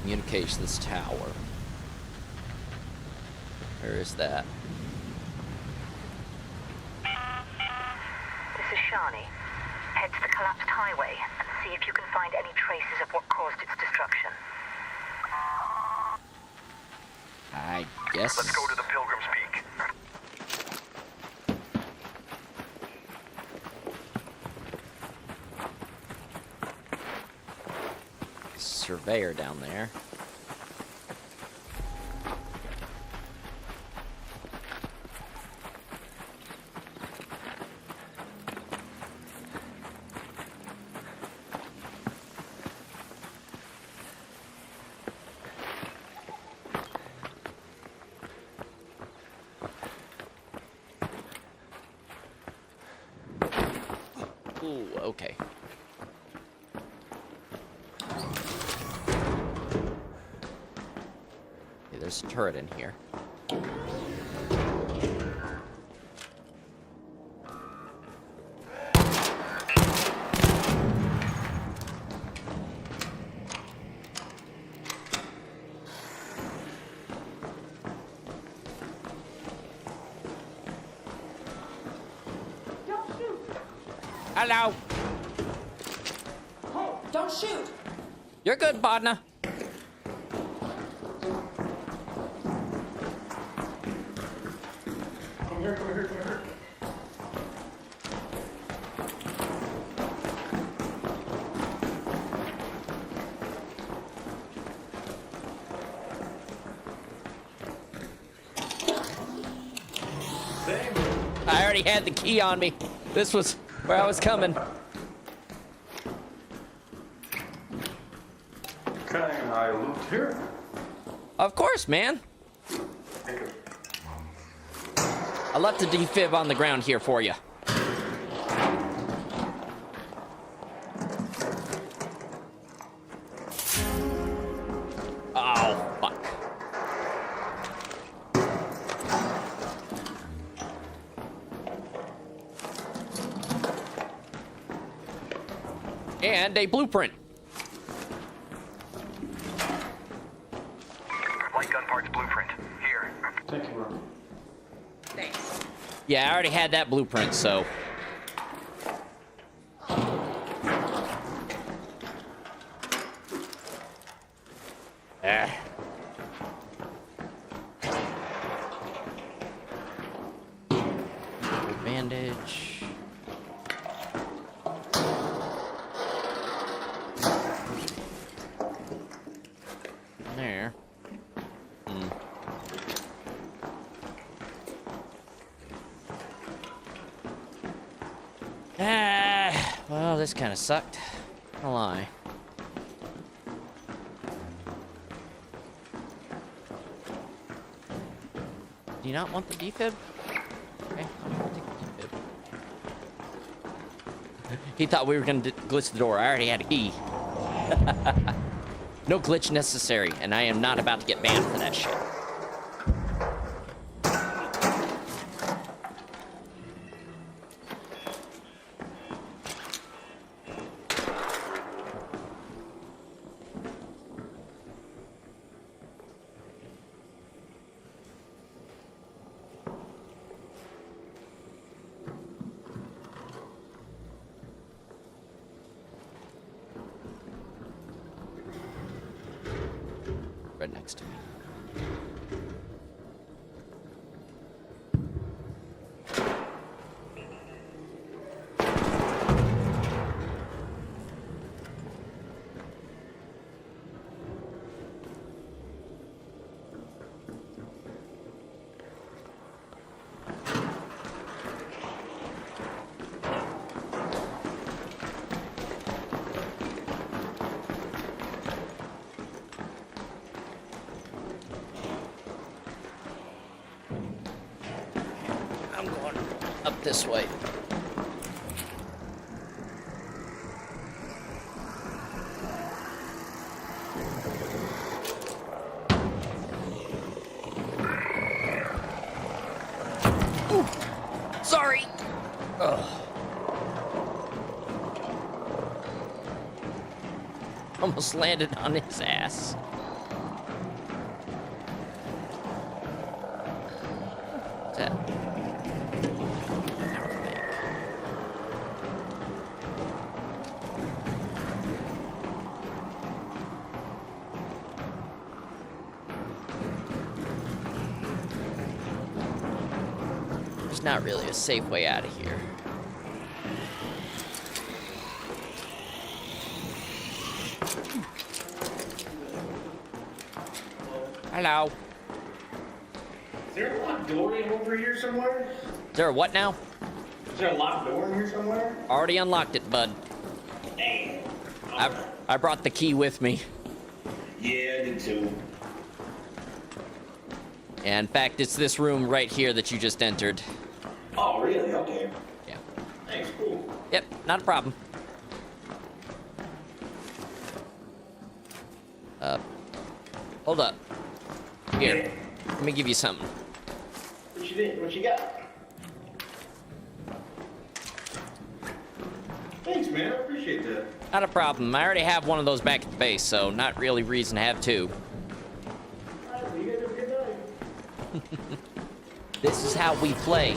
Communications tower. Where is that? This is Shani. Head to the collapsed highway and see if you can find any traces of what caused its destruction. I guess. Let's go to the Pilgrim's Peak. Surveyor down there. Ooh, okay. There's a turret in here. Don't shoot! Hello. Hey, don't shoot! You're good, partner. Come here, come here, come here. I already had the key on me. This was where I was coming. Can I loot here? Of course, man. Thank you. I left a defib on the ground here for you. Oh, fuck. And a blueprint. Light gun parts blueprint. Here. Thank you, bro. Thanks. Yeah, I already had that blueprint, so. Ah. Bandage. There. Well, this kind of sucked. I'll lie. Do you not want the defib? Okay, I'll take the defib. He thought we were gonna glitch the door. I already had a key. No glitch necessary, and I am not about to get banned for that shit. Right next to me. this way. Ooh, sorry. Ugh. Almost landed on his ass. What's that? Power bank. There's not really a safe way out of here. Hello. Is there a locked door in over here somewhere? Is there a what now? Is there a locked door in here somewhere? Already unlocked it, bud. Hey. I brought the key with me. Yeah, I did too. And in fact, it's this room right here that you just entered. Oh, really? Okay. Yeah. Thanks, cool. Yep, not a problem. Hold up. Here, let me give you something. What you did? What you got? Thanks, man. I appreciate that. Not a problem. I already have one of those back at the base, so not really reason to have two. All right, well, you guys have a good night. This is how we play.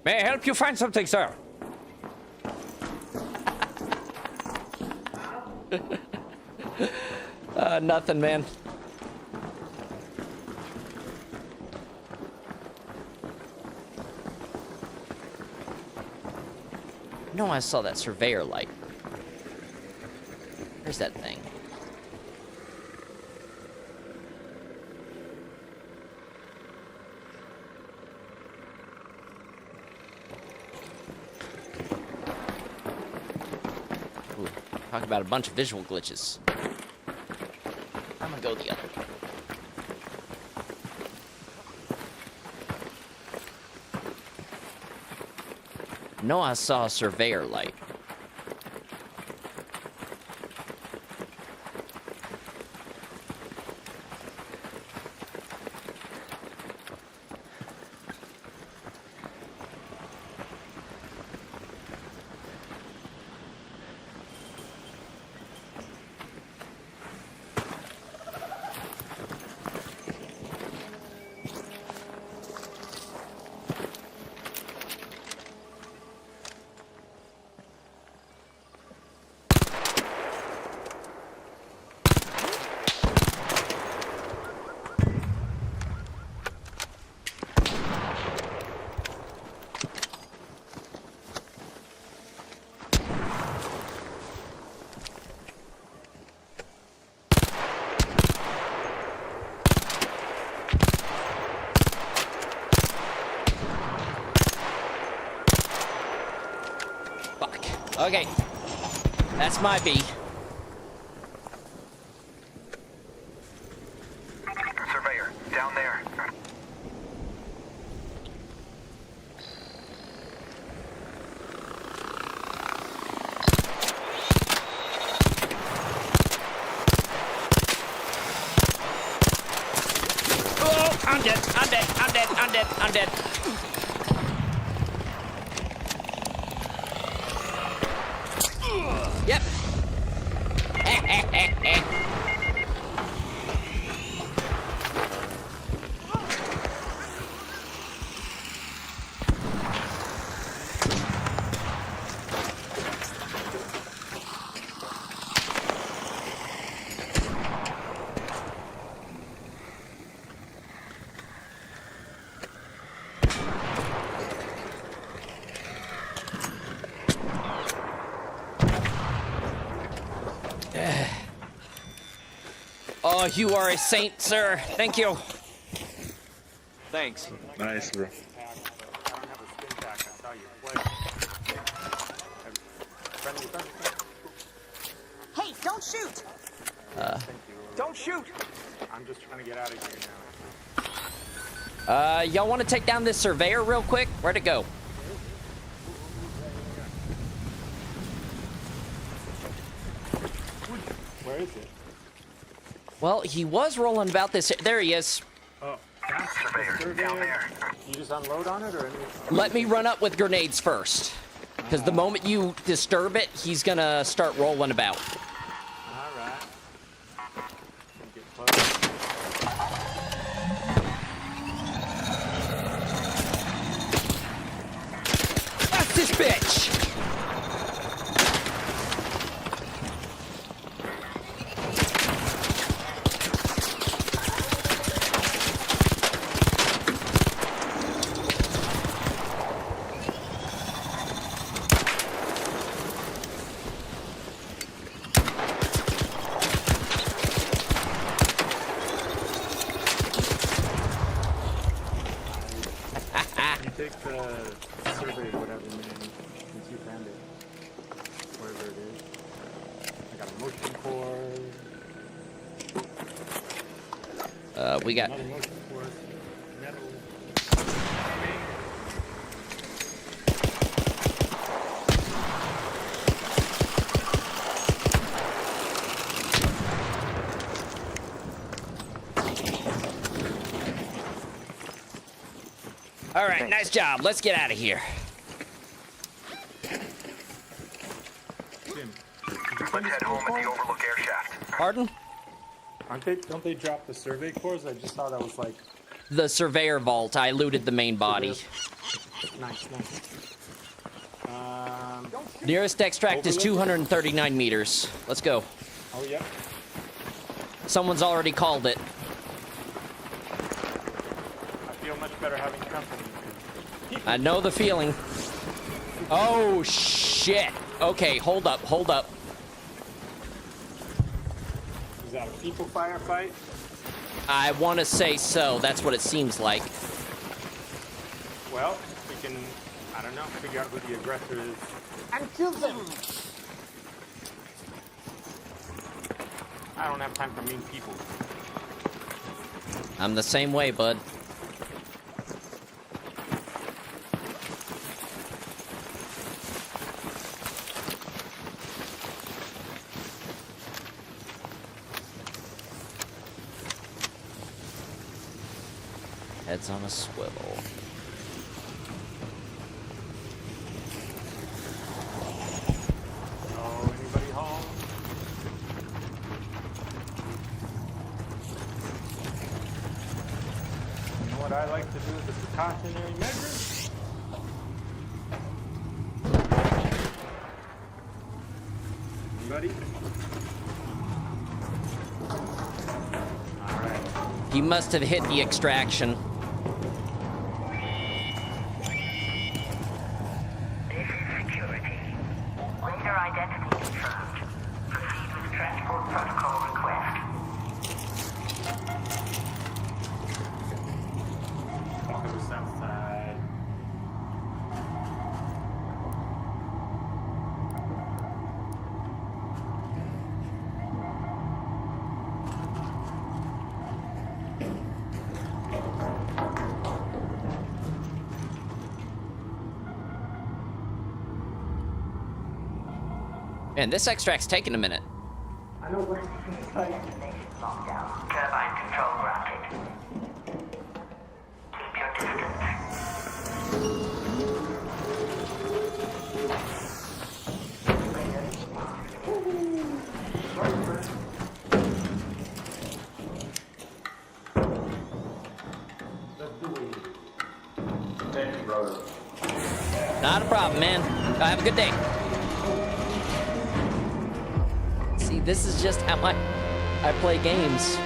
May I help you find something, sir? Nothing, man. No, I saw that surveyor light. Where's that thing? Ooh, talk about a bunch of visual glitches. I'm gonna go the other way. No, I saw a surveyor light. Okay. That's my B. Surveyor, down there. Oh, I'm dead. I'm dead. I'm dead. I'm dead. I'm dead. Yep. Oh, you are a saint, sir. Thank you. Thanks. Nice, bro. Hey, don't shoot! Don't shoot! I'm just trying to get out of here now. Y'all want to take down this surveyor real quick? Where'd it go? Where is it? Well, he was rolling about this. There he is. Oh, Surveyor, down there. you just unload on it or anything? Let me run up with grenades first. Because the moment you disturb it, he's gonna start rolling about. Alright. Get close. That's this bitch! Take the survey or whatever, man, since you found it. Wherever it is. I got a motion cord. We got... Another motion cord. Metal. All right, nice job. Let's get out of here. Jim, did you Let's find head the home at cord? the Overlook air shaft. Pardon? Don't they drop the survey cores? I just thought that was like The surveyor vault. I looted the main body. nice. Nearest extract is 239 meters. Let's go. Oh yeah. Someone's already called it. I feel much better having company. I know the feeling. Oh, shit. Okay, hold up. Is that a people firefight? I want to say so. That's what it seems like. Well, we can, I don't know, figure out who the aggressor is and kill them. I don't have time for mean people. I'm the same way, bud. Heads on a swivel. Oh, anybody home? You know what I like to do as a precautionary measure? Anybody? Alright. He must have hit the extraction. This is security. Later identity confirmed. Proceed with transport protocol request. Walk to the south side. Man, this extract's taking a minute. Destination locked down. Turbine control granted. Keep your distance. Thank you, brother. Not a problem, man. Have a good day. See, this is just how I play games.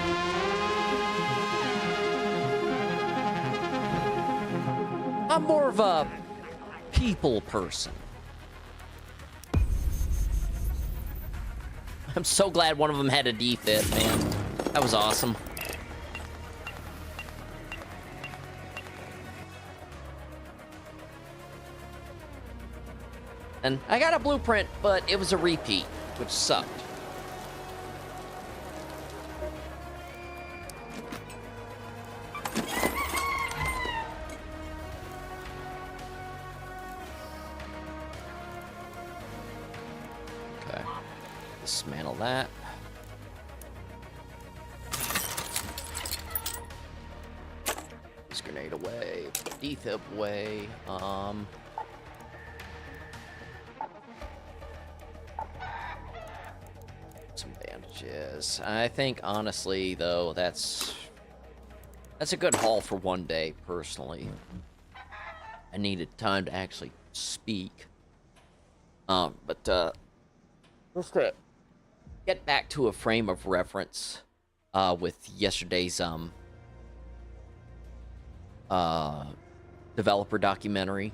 I'm more of a people person. I'm so glad one of them had a defib, man. That was awesome. And I got a blueprint, but it was a repeat, which sucked. Okay. Dismantle that. This grenade away. Defib away. Some bandages. I think, honestly, though, that's a good haul for one day, personally. I needed time to actually speak. But just to get back to a frame of reference, with yesterday's, developer documentary,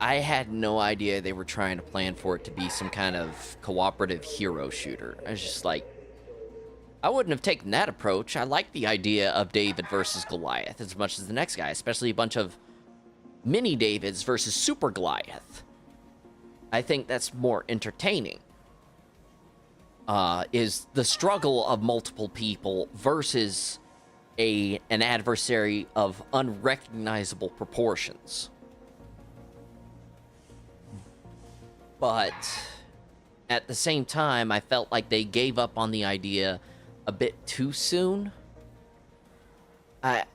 I had no idea they were trying to plan for it to be some kind of cooperative hero shooter. I was just like, I wouldn't have taken that approach. I like the idea of David versus Goliath as much as the next guy, especially a bunch of mini Davids versus Super Goliath. I think that's more entertaining. Is the struggle of multiple people versus an adversary of unrecognizable proportions. But at the same time, I felt like they gave up on the idea a bit too soon. And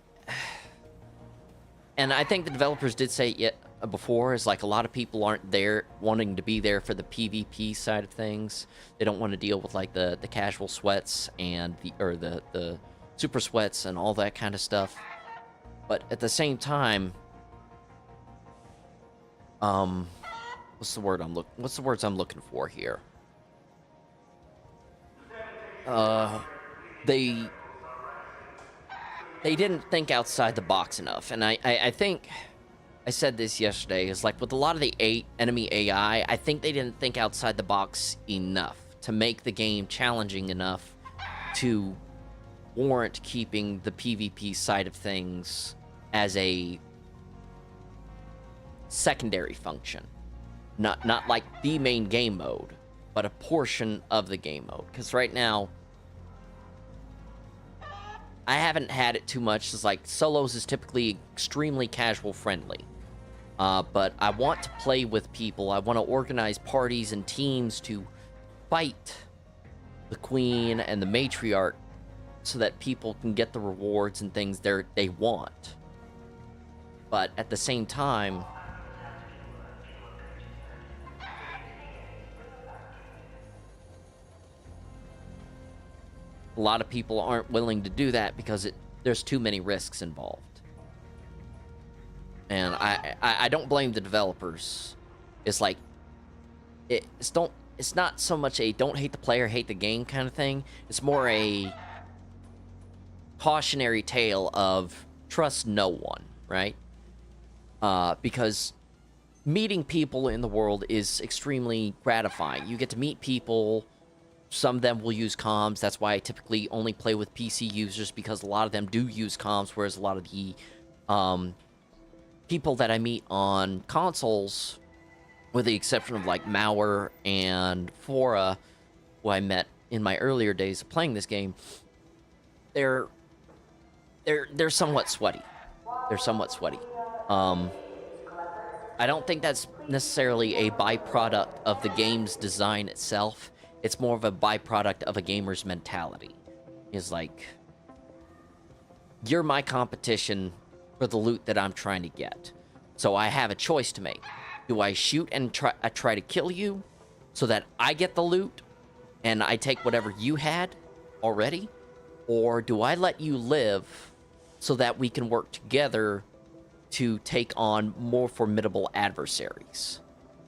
I think the developers did say it before, is like a lot of people aren't there wanting to be there for the PvP side of things. They don't want to deal with like the casual sweats and the super sweats and all that kind of stuff. But at the same time, what's the words I'm looking for here? They didn't think outside the box enough, and I think I said this yesterday, is like with a lot of the enemy AI, I think they didn't think outside the box enough to make the game challenging enough to warrant keeping the PvP side of things as a secondary function. Not like the main game mode, but a portion of the game mode. Because right now, I haven't had it too much. It's like solos is typically extremely casual friendly. But I want to play with people. I want to organize parties and teams to fight the queen and the matriarch so that people can get the rewards and things they want. But at the same time, a lot of people aren't willing to do that because there's too many risks involved. And I don't blame the developers. It's like, it's not so much a don't hate the player, hate the game kind of thing. It's more a cautionary tale of trust no one, right? Because meeting people in the world is extremely gratifying. You get to meet people. Some of them will use comms. That's why I typically only play with PC users, because a lot of them do use comms, whereas a lot of the people that I meet on consoles, with the exception of like Mauer and Fora, who I met in my earlier days of playing this game, they're somewhat sweaty. They're somewhat sweaty. I don't think that's necessarily a byproduct of the game's design itself. It's more of a byproduct of a gamer's mentality. It's like, you're my competition for the loot that I'm trying to get. So I have a choice to make. Do I shoot and try to kill you so that I get the loot and I take whatever you had already? Or do I let you live so that we can work together to take on more formidable adversaries?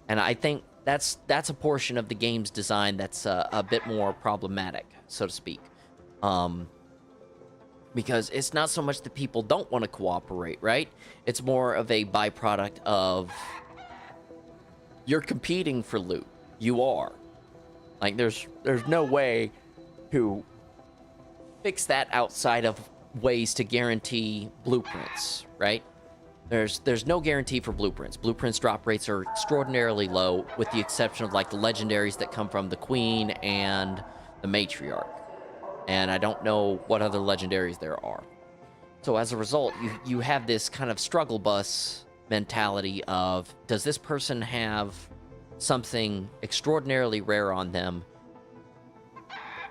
And I think that's a portion of the game's design that's a bit more problematic, so to speak. Because it's not so much that people don't want to cooperate, right? It's more of a byproduct of, you're competing for loot. You are. Like, there's no way to fix that outside of ways to guarantee blueprints, right? There's no guarantee for blueprints. Blueprints drop rates are extraordinarily low, with the exception of like the legendaries that come from the Queen and the Matriarch. And I don't know what other legendaries there are. So as a result, you have this kind of struggle bus mentality of, does this person have something extraordinarily rare on them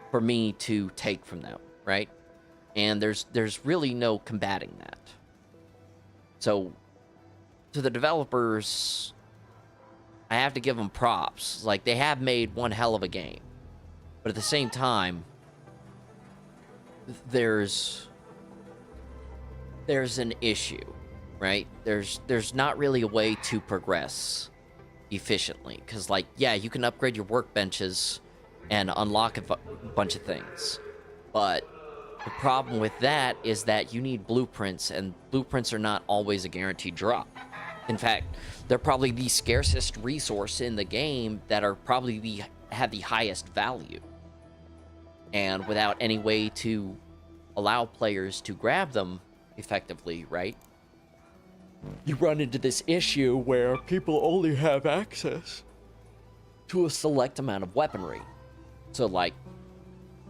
for me to take from them, right? And there's really no combating that. So, to the developers, I have to give them props. Like, they have made one hell of a game. But at the same time, there's an issue, right? There's not really a way to progress efficiently. Because, like, yeah, you can upgrade your workbenches and unlock a bunch of things. But the problem with that is that you need blueprints, and blueprints are not always a guaranteed drop. In fact, they're probably the scarcest resource in the game that are probably have the highest value. And without any way to allow players to grab them effectively, right? You run into this issue where people only have access to a select amount of weaponry. So, like,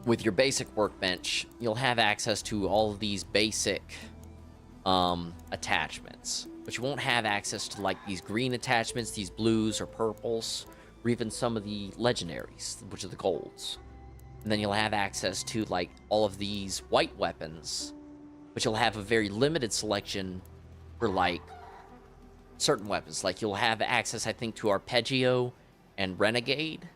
with your basic workbench, you'll have access to all of these basic attachments, but you won't have access to like these green attachments, these blues or purples, or even some of the legendaries, which are the golds. And then you'll have access to like all of these white weapons, but you'll have a very limited selection for like certain weapons. Like you'll have access, I think, to Arpeggio and Renegade,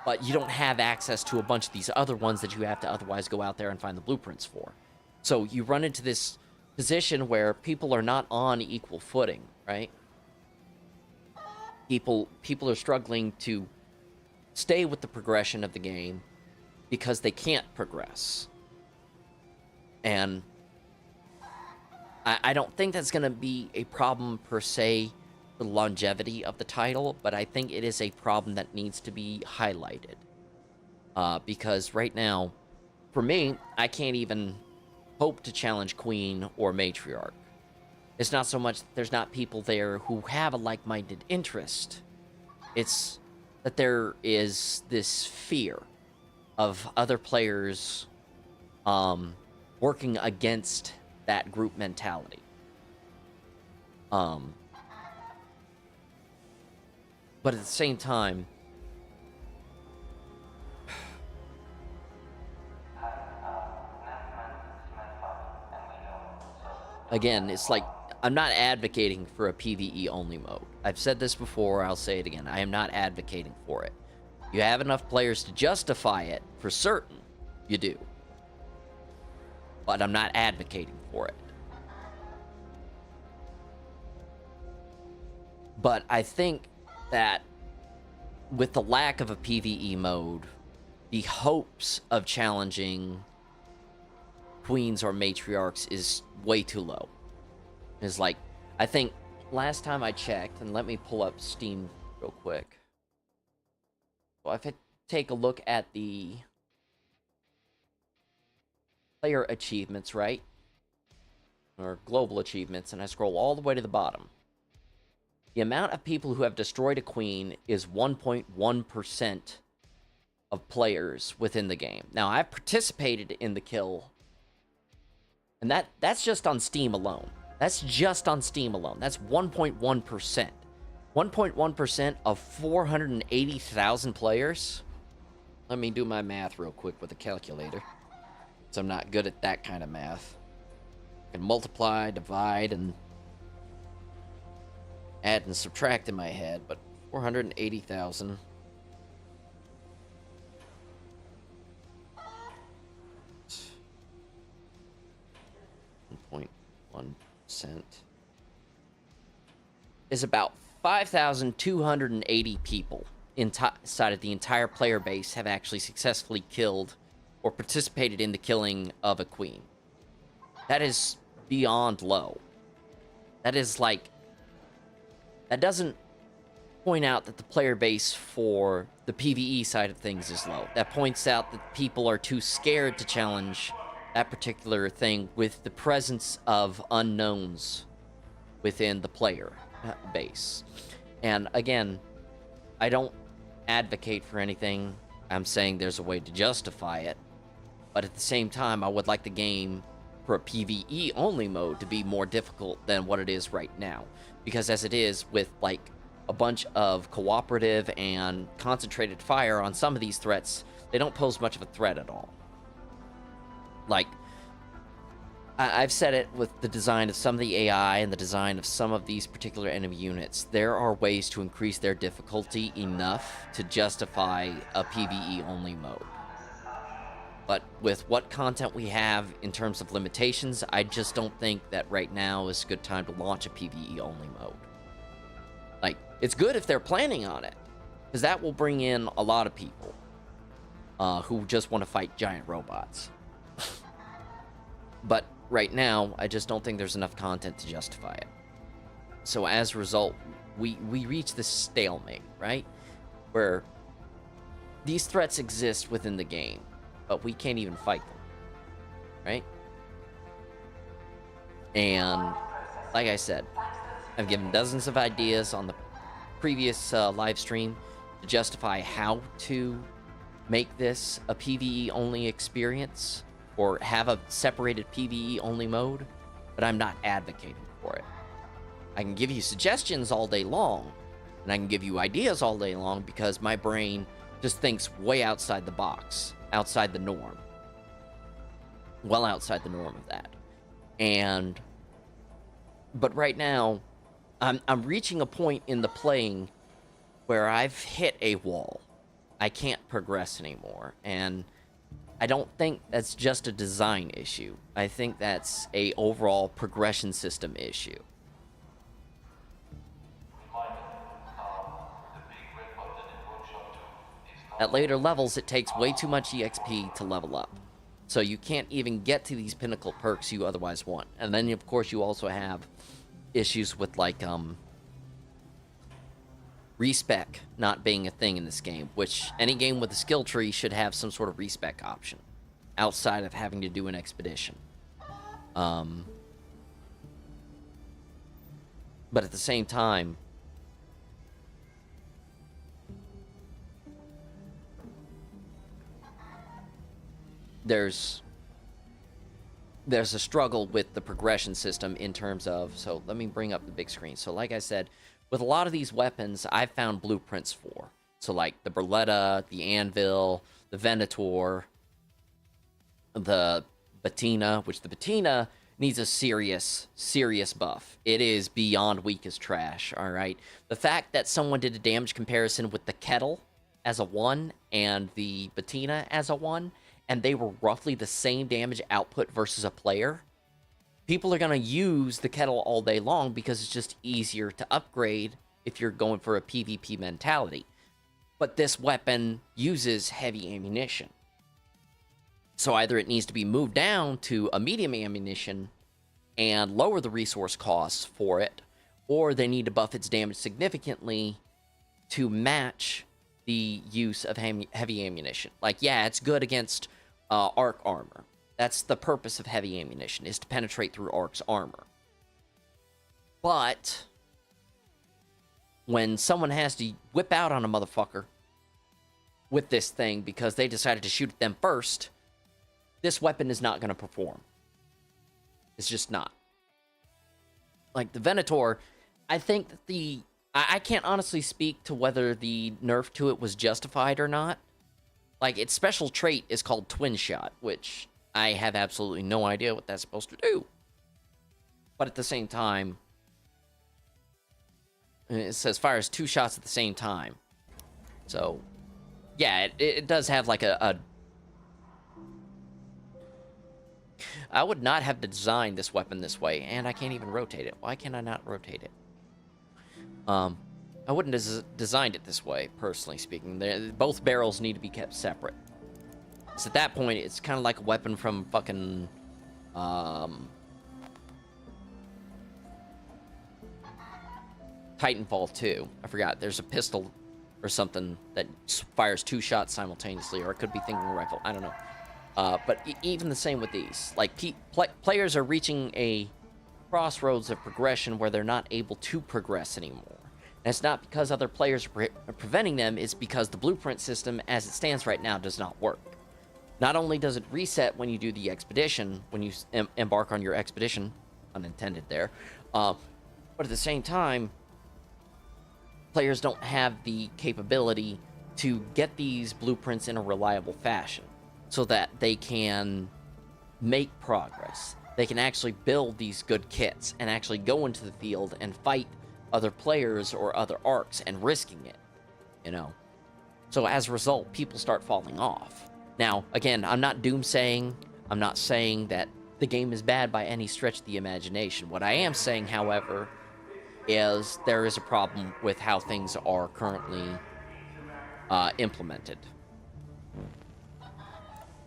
but you don't have access to a bunch of these other ones that you have to otherwise go out there and find the blueprints for. So you run into this position where people are not on equal footing, right? People are struggling to stay with the progression of the game because they can't progress. And I don't think that's going to be a problem per se, the longevity of the title, but I think it is a problem that needs to be highlighted. Because right now, for me, I can't even hope to challenge Queen or Matriarch. It's not so much that there's not people there who have a like-minded interest. It's that there is this fear of other players working against that group mentality. But at the same time, again, it's like, I'm not advocating for a PvE only mode. I've said this before, I'll say it again. I am not advocating for it. You have enough players to justify it, for certain, you do. But I'm not advocating for it. But I think that with the lack of a PvE mode, the hopes of challenging queens or matriarchs is way too low. It's like, I think last time I checked, and let me pull up Steam real quick. Well, if I take a look at the player achievements, right? Or global achievements, and I scroll all the way to the bottom. The amount of people who have destroyed a queen is 1.1% of players within the game. Now, I've participated in the kill, and that's just on Steam alone. That's just on Steam alone. That's 1.1%. 1.1% of 480,000 players? Let me do my math real quick with a calculator, because I'm not good at that kind of math. I can multiply, divide, and add and subtract in my head, but 480,000. .1% is about 5,280 people inside of the entire player base have actually successfully killed or participated in the killing of a queen. That is beyond low. That is like, that doesn't point out that the player base for the PvE side of things is low. That points out that people are too scared to challenge that particular thing with the presence of unknowns within the player base. And again, I don't advocate for anything. I'm saying there's a way to justify it. But at the same time, I would like the game for a PvE only mode to be more difficult than what it is right now. Because as it is, with like a bunch of cooperative and concentrated fire on some of these threats, they don't pose much of a threat at all. Like, I've said it with the design of some of the AI and the design of some of these particular enemy units, there are ways to increase their difficulty enough to justify a PvE only mode. But with what content we have in terms of limitations, I just don't think that right now is a good time to launch a PvE only mode. Like, it's good if they're planning on it, because that will bring in a lot of people who just want to fight giant robots. But right now, I just don't think there's enough content to justify it. So as a result, we reach this stalemate, right? Where these threats exist within the game, but we can't even fight them, right? And like I said, I've given dozens of ideas on the previous live stream to justify how to make this a PvE only experience or have a separated PvE only mode, but I'm not advocating for it. I can give you suggestions all day long, and I can give you ideas all day long because my brain just thinks way outside the box, outside the norm. Well outside the norm of that. But right now, I'm reaching a point in the playing where I've hit a wall. I can't progress anymore, and I don't think that's just a design issue. I think that's a overall progression system issue. At later levels, it takes way too much EXP to level up. So you can't even get to these pinnacle perks you otherwise want. And then, of course, you also have issues with, like, respec not being a thing in this game, which any game with a skill tree should have some sort of respec option outside of having to do an expedition. But at the same time, there's a struggle with the progression system in terms of, so let me bring up the big screen. So like I said, with a lot of these weapons, I've found blueprints for. So like the Berletta, the Anvil, the Venator, the Patina, which the Patina needs a serious buff. It is beyond weak as trash, alright? The fact that someone did a damage comparison with the Kettle as a 1 and the Patina as a 1, and they were roughly the same damage output versus a player, people are going to use the Kettle all day long because it's just easier to upgrade if you're going for a PvP mentality. But this weapon uses heavy ammunition. So either it needs to be moved down to a medium ammunition and lower the resource costs for it, or they need to buff its damage significantly to match the use of heavy ammunition. Like, yeah, it's good against arc armor. That's the purpose of heavy ammunition, is to penetrate through Arc's armor. But when someone has to whip out on a motherfucker with this thing because they decided to shoot at them first, this weapon is not going to perform. It's just not. Like the Venator, I think that I can't honestly speak to whether the nerf to it was justified or not. Like, its special trait is called Twin Shot, which I have absolutely no idea what that's supposed to do. But at the same time, it says fires 2 shots at the same time. So, yeah, it does have like a... I would not have designed this weapon this way, and I can't even rotate it. Why can I not rotate it? I wouldn't have designed it this way, personally speaking. Both barrels need to be kept separate. So at that point, it's kind of like a weapon from fucking... Titanfall 2. I forgot. There's a pistol or something that fires 2 shots simultaneously, or it could be thinking rifle. I don't know. But even the same with these. Like, players are reaching a crossroads of progression where they're not able to progress anymore. And it's not because other players are preventing them, it's because the blueprint system, as it stands right now, does not work. Not only does it reset when you do the expedition, when you embark on your expedition, unintended there, but at the same time, players don't have the capability to get these blueprints in a reliable fashion so that they can make progress. They can actually build these good kits and actually go into the field and fight other players or other arcs and risking it, you know. So as a result, people start falling off. Now, again, I'm not doomsaying. I'm not saying that the game is bad by any stretch of the imagination. What I am saying, however, is there is a problem with how things are currently implemented.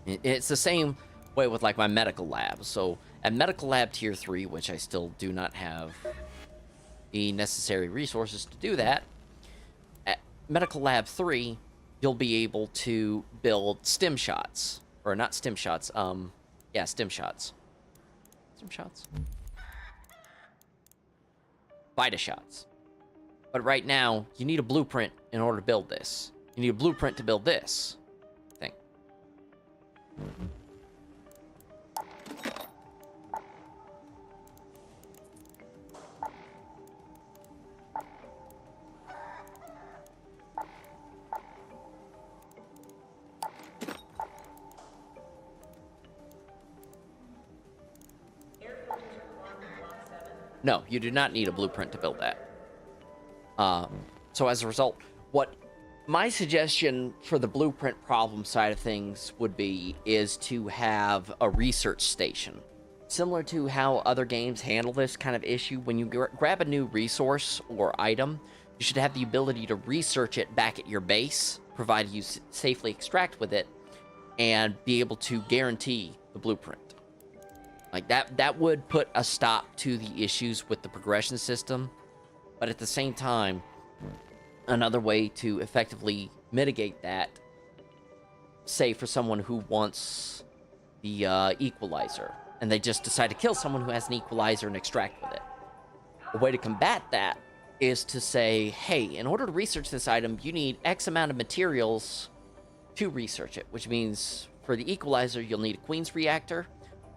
It's the same way with, like, my medical lab. So at medical lab tier 3, which I still do not have the necessary resources to do that, at medical lab 3, you'll be able to build stim shots. Or not stim shots, yeah, stim shots. Stim shots? Vita shots. But right now, you need a blueprint in order to build this. You need a blueprint to build this thing. No, you do not need a blueprint to build that. So as a result, what my suggestion for the blueprint problem side of things would be is to have a research station. Similar to how other games handle this kind of issue, when you grab a new resource or item, you should have the ability to research it back at your base, provided you safely extract with it, and be able to guarantee the blueprint. Like, that would put a stop to the issues with the progression system, but at the same time, another way to effectively mitigate that, say for someone who wants the equalizer, and they just decide to kill someone who has an equalizer and extract with it. A way to combat that is to say, hey, in order to research this item, you need X amount of materials to research it, which means for the equalizer, you'll need a Queen's reactor,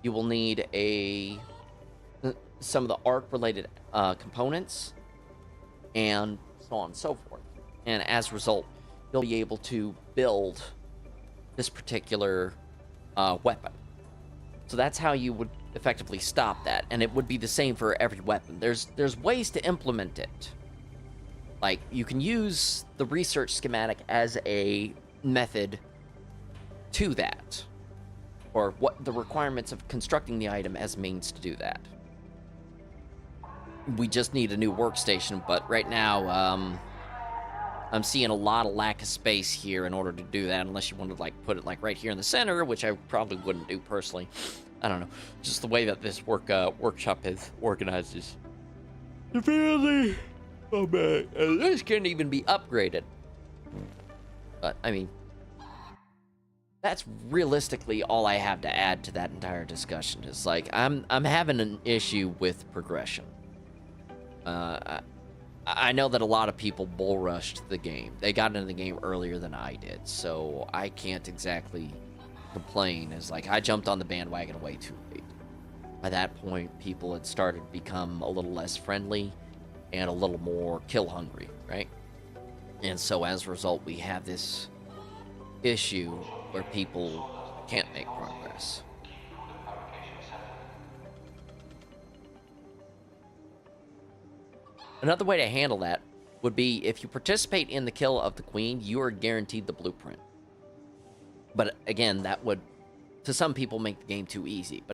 you will need some of the arc-related components, and so on and so forth. And as a result, you'll be able to build this particular weapon. So that's how you would effectively stop that, and it would be the same for every weapon. There's ways to implement it. Like, you can use the research schematic as a method to that, or what the requirements of constructing the item as means to do that. We just need a new workstation, but right now, I'm seeing a lot of lack of space here in order to do that, unless you want to, like, put it, like, right here in the center, which I probably wouldn't do personally. I don't know. Just the way that this workshop is organized is severely bad. This can't even be upgraded. But, I mean, that's realistically all I have to add to that entire discussion. Is like, I'm having an issue with progression. I know that a lot of people bull rushed the game. They got into the game earlier than I did, so I can't exactly complain. It's like, I jumped on the bandwagon way too late. By that point, people had started to become a little less friendly and a little more kill hungry, right? And so as a result, we have this issue where people can't make progress. Another way to handle that would be, if you participate in the kill of the queen, you are guaranteed the blueprint. But again, that would, to some people, make the game too easy. But